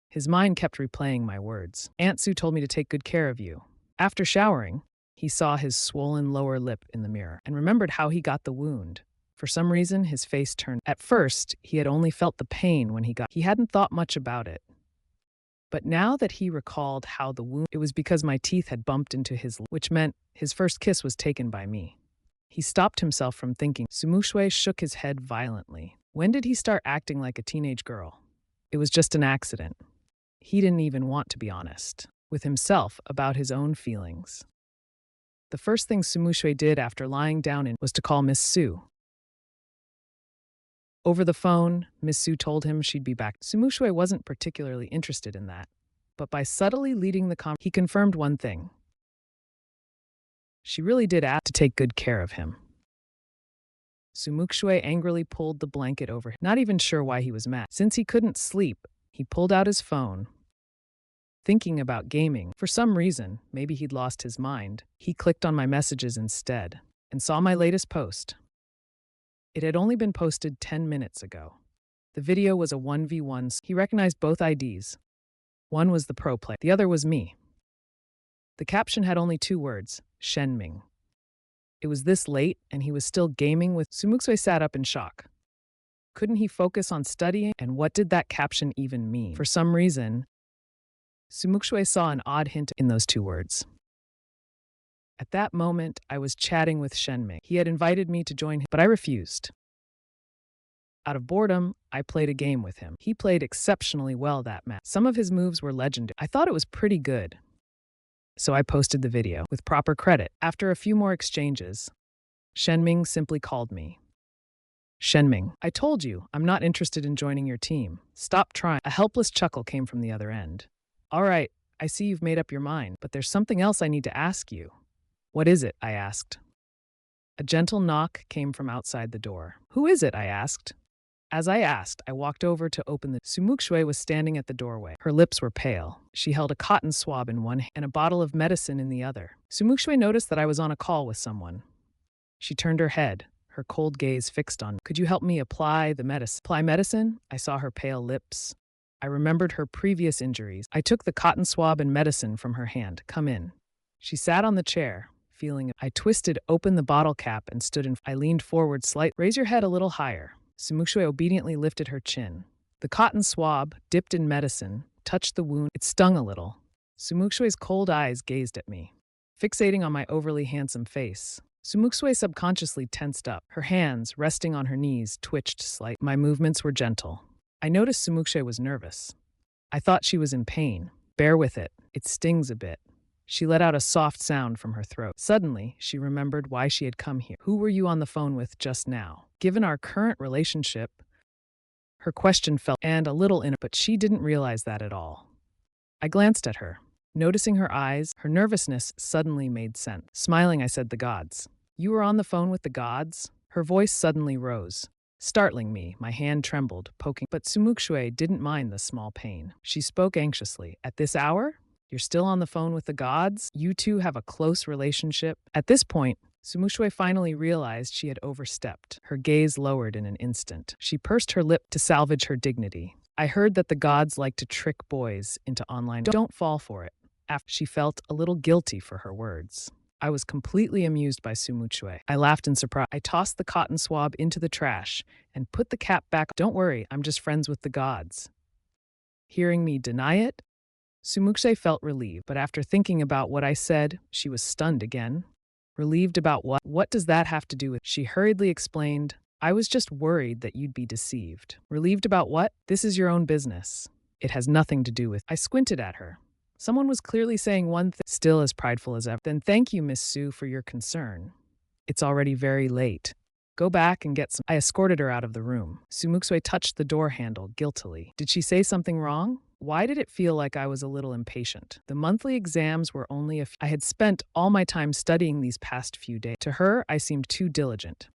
his mind kept replaying my words. "Aunt Su told me to take good care of you." After showering, he saw his swollen lower lip in the mirror and remembered how he got the wound. For some reason, his face turned. At first, he had only felt the pain when he hadn't thought much about it. But now that he recalled how the wound, it was because my teeth had bumped into his, which meant his first kiss was taken by me. He stopped himself from thinking. Su Muxue shook his head violently. When did he start acting like a teenage girl? It was just an accident. He didn't even want to be honest with himself about his own feelings. The first thing Su Muxue did after lying down was to call Miss Su. Over the phone, Miss Su told him she'd be back. Su Muxue wasn't particularly interested in that, but by subtly leading the conversation, he confirmed one thing. She really did ask to take good care of him. Su Muxue angrily pulled the blanket over him, not even sure why he was mad. Since he couldn't sleep, he pulled out his phone. Thinking about gaming, for some reason, maybe he'd lost his mind, he clicked on my messages instead and saw my latest post. It had only been posted 10 minutes ago. The video was a 1v1. He recognized both IDs. One was the pro player, the other was me. The caption had only 2 words, Shenming. It was this late, and he was still gaming with. Su Muxue sat up in shock. Couldn't he focus on studying? And what did that caption even mean? For some reason, Su Muxue saw an odd hint in those 2 words. At that moment, I was chatting with Shenming. He had invited me to join him, but I refused. Out of boredom, I played a game with him. He played exceptionally well that match. Some of his moves were legendary. I thought it was pretty good. So I posted the video with proper credit. After a few more exchanges, Shenming simply called me. "Shenming, I told you, I'm not interested in joining your team. Stop trying." A helpless chuckle came from the other end. "All right, I see you've made up your mind, but there's something else I need to ask you." "What is it?" I asked. A gentle knock came from outside the door. "Who is it?" I asked. As I asked, I walked over to open the. Su Muxue was standing at the doorway. Her lips were pale. She held a cotton swab in one hand and a bottle of medicine in the other. Su Muxue noticed that I was on a call with someone. She turned her head, her cold gaze fixed on me. "Could you help me apply the medicine?" "Apply medicine?" I saw her pale lips. I remembered her previous injuries. I took the cotton swab and medicine from her hand. "Come in." She sat on the chair, feeling it. I twisted open the bottle cap and stood in. I leaned forward slightly. "Raise your head a little higher." Su Muxue obediently lifted her chin. The cotton swab, dipped in medicine, touched the wound. It stung a little. Su Muxue's cold eyes gazed at me, fixating on my overly handsome face. Su Muxue subconsciously tensed up. Her hands, resting on her knees, twitched slightly. My movements were gentle. I noticed Su Muxue was nervous. I thought she was in pain. "Bear with it. It stings a bit." She let out a soft sound from her throat. Suddenly, she remembered why she had come here. "Who were you on the phone with just now?" Given our current relationship, her question felt and a little but she didn't realize that at all. I glanced at her. Noticing her eyes, her nervousness suddenly made sense. Smiling, I said, "The gods." "You were on the phone with the gods?" Her voice suddenly rose, startling me. My hand trembled, poking. But Su Muxue didn't mind the small pain. She spoke anxiously. "At this hour? You're still on the phone with the gods? You two have a close relationship?" At this point, Su Muxue finally realized she had overstepped. Her gaze lowered in an instant. She pursed her lip to salvage her dignity. "I heard that the gods like to trick boys into online. Don't fall for it." After she felt a little guilty for her words. I was completely amused by Su Muxue. I laughed in surprise. I tossed the cotton swab into the trash and put the cap back. "Don't worry, I'm just friends with the gods." Hearing me deny it, Su Muxue felt relieved, but after thinking about what I said, she was stunned again. "Relieved about what? What does that have to do with?" She hurriedly explained, "I was just worried that you'd be deceived." "Relieved about what? This is your own business. It has nothing to do with." I squinted at her. Someone was clearly saying one thing, still as prideful as ever. "Then thank you, Miss Su, for your concern. It's already very late. Go back and get some." I escorted her out of the room. Su Muxue touched the door handle guiltily. Did she say something wrong? Why did it feel like I was a little impatient? The monthly exams were only I had spent all my time studying these past few days. To her, I seemed too diligent.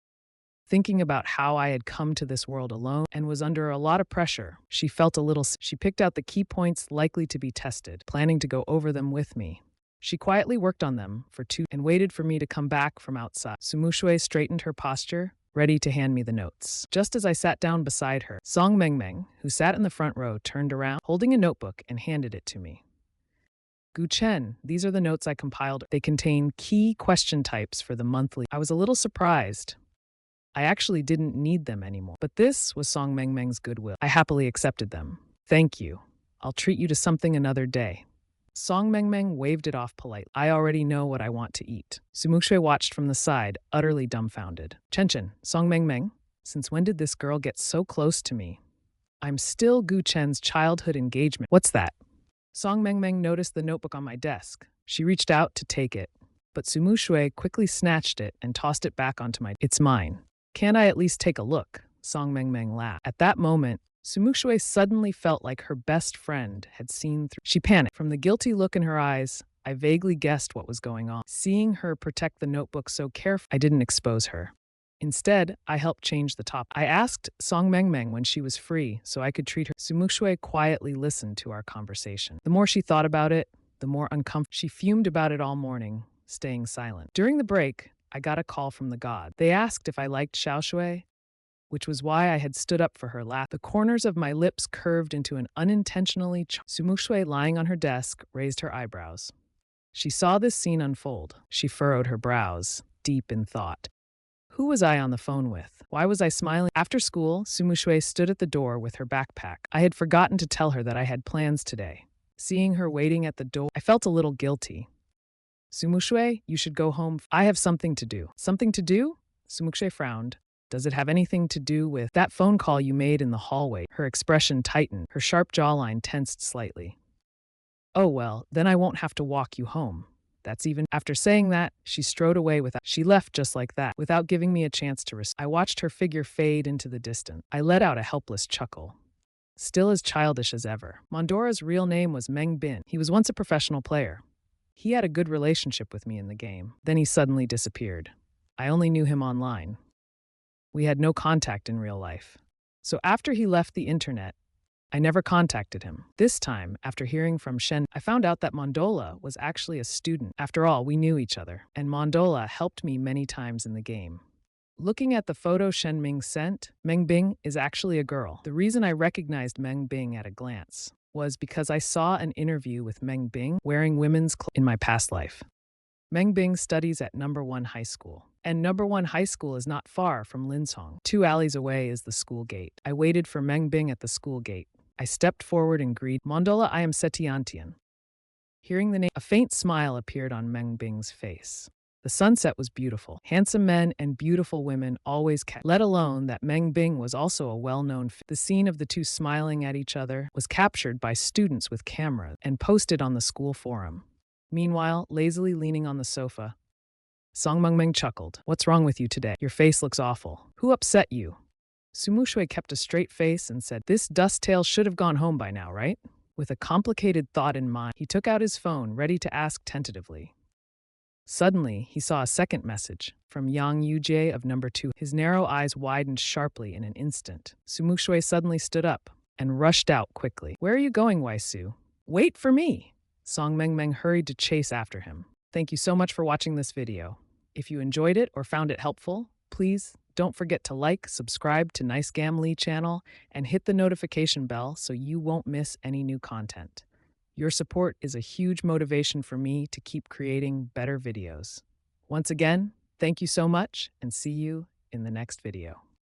Thinking about how I had come to this world alone and was under a lot of pressure, she felt a little. She picked out the key points likely to be tested, planning to go over them with me. She quietly worked on them for 2 and waited for me to come back from outside. Su Muxue straightened her posture, ready to hand me the notes. Just as I sat down beside her, Song Mengmeng, who sat in the front row, turned around, holding a notebook, and handed it to me. "Gu Chen, these are the notes I compiled. They contain key question types for the monthly." I was a little surprised. I actually didn't need them anymore. But this was Song Mengmeng's goodwill. I happily accepted them. "Thank you. I'll treat you to something another day." Song Mengmeng waved it off politely. "I already know what I want to eat." Su Muxue watched from the side, utterly dumbfounded. "Chen, Song Mengmeng, since when did this girl get so close to me? I'm still Gu Chen's childhood engagement." "What's that?" Song Mengmeng noticed the notebook on my desk. She reached out to take it, but Su Muxue quickly snatched it and tossed it back onto my. "It's mine. Can't I at least take a look?" Song Mengmeng laughed. At that moment, Su Muxue suddenly felt like her best friend had seen through. She panicked. From the guilty look in her eyes, I vaguely guessed what was going on. Seeing her protect the notebook so carefully, I didn't expose her. Instead, I helped change the topic. I asked Song Mengmeng when she was free so I could treat her. Su Muxue quietly listened to our conversation. The more she thought about it, the more uncomfortable. She fumed about it all morning, staying silent. During the break, I got a call from the god. They asked if I liked Xiaoshui, which was why I had stood up for her laugh. The corners of my lips curved into an unintentionally. Su Muxue, lying on her desk, raised her eyebrows. She saw this scene unfold. She furrowed her brows, deep in thought. Who was I on the phone with? Why was I smiling? After school, Su Muxue stood at the door with her backpack. I had forgotten to tell her that I had plans today. Seeing her waiting at the door, I felt a little guilty. "Su Muxue, you should go home. I have something to do." "Something to do?" Su Muxue frowned. "Does it have anything to do with that phone call you made in the hallway?" Her expression tightened. Her sharp jawline tensed slightly. "Oh well, then I won't have to walk you home. That's even." After saying that, she strode away She left just like that, without giving me a chance to respond. I watched her figure fade into the distance. I let out a helpless chuckle. Still as childish as ever. Mandora's real name was Meng Bin. He was once a professional player. He had a good relationship with me in the game. Then he suddenly disappeared. I only knew him online. We had no contact in real life. So after he left the internet, I never contacted him. This time, after hearing from Shen, I found out that Mandola was actually a student. After all, we knew each other, and Mandola helped me many times in the game. Looking at the photo Shen Ming sent, Meng Bing is actually a girl. The reason I recognized Meng Bing at a glance was because I saw an interview with Meng Bing wearing women's clothes in my past life. Meng Bing studies at Number 1 High School, and Number 1 High School is not far from Lin Zhong. 2 alleys away is the school gate. I waited for Meng Bing at the school gate. I stepped forward and greeted, "Mandola, I am Setiantian." Hearing the name, a faint smile appeared on Meng Bing's face. The sunset was beautiful. Handsome men and beautiful women always let alone that Meng Bing was also a well-known The scene of the two smiling at each other was captured by students with cameras and posted on the school forum. Meanwhile, lazily leaning on the sofa, Song Meng chuckled. "What's wrong with you today? Your face looks awful. Who upset you?" Su Muxue kept a straight face and said, "This dust tail should have gone home by now, right?" With a complicated thought in mind, he took out his phone, ready to ask tentatively. Suddenly, he saw a second message from Yang Yujie of Number 2. His narrow eyes widened sharply in an instant. Su Muxue suddenly stood up and rushed out quickly. "Where are you going, Wai Su? Wait for me!" Song Meng hurried to chase after him. Thank you so much for watching this video. If you enjoyed it or found it helpful, please don't forget to like, subscribe to NiceGamLii channel, and hit the notification bell so you won't miss any new content. Your support is a huge motivation for me to keep creating better videos. Once again, thank you so much, and see you in the next video.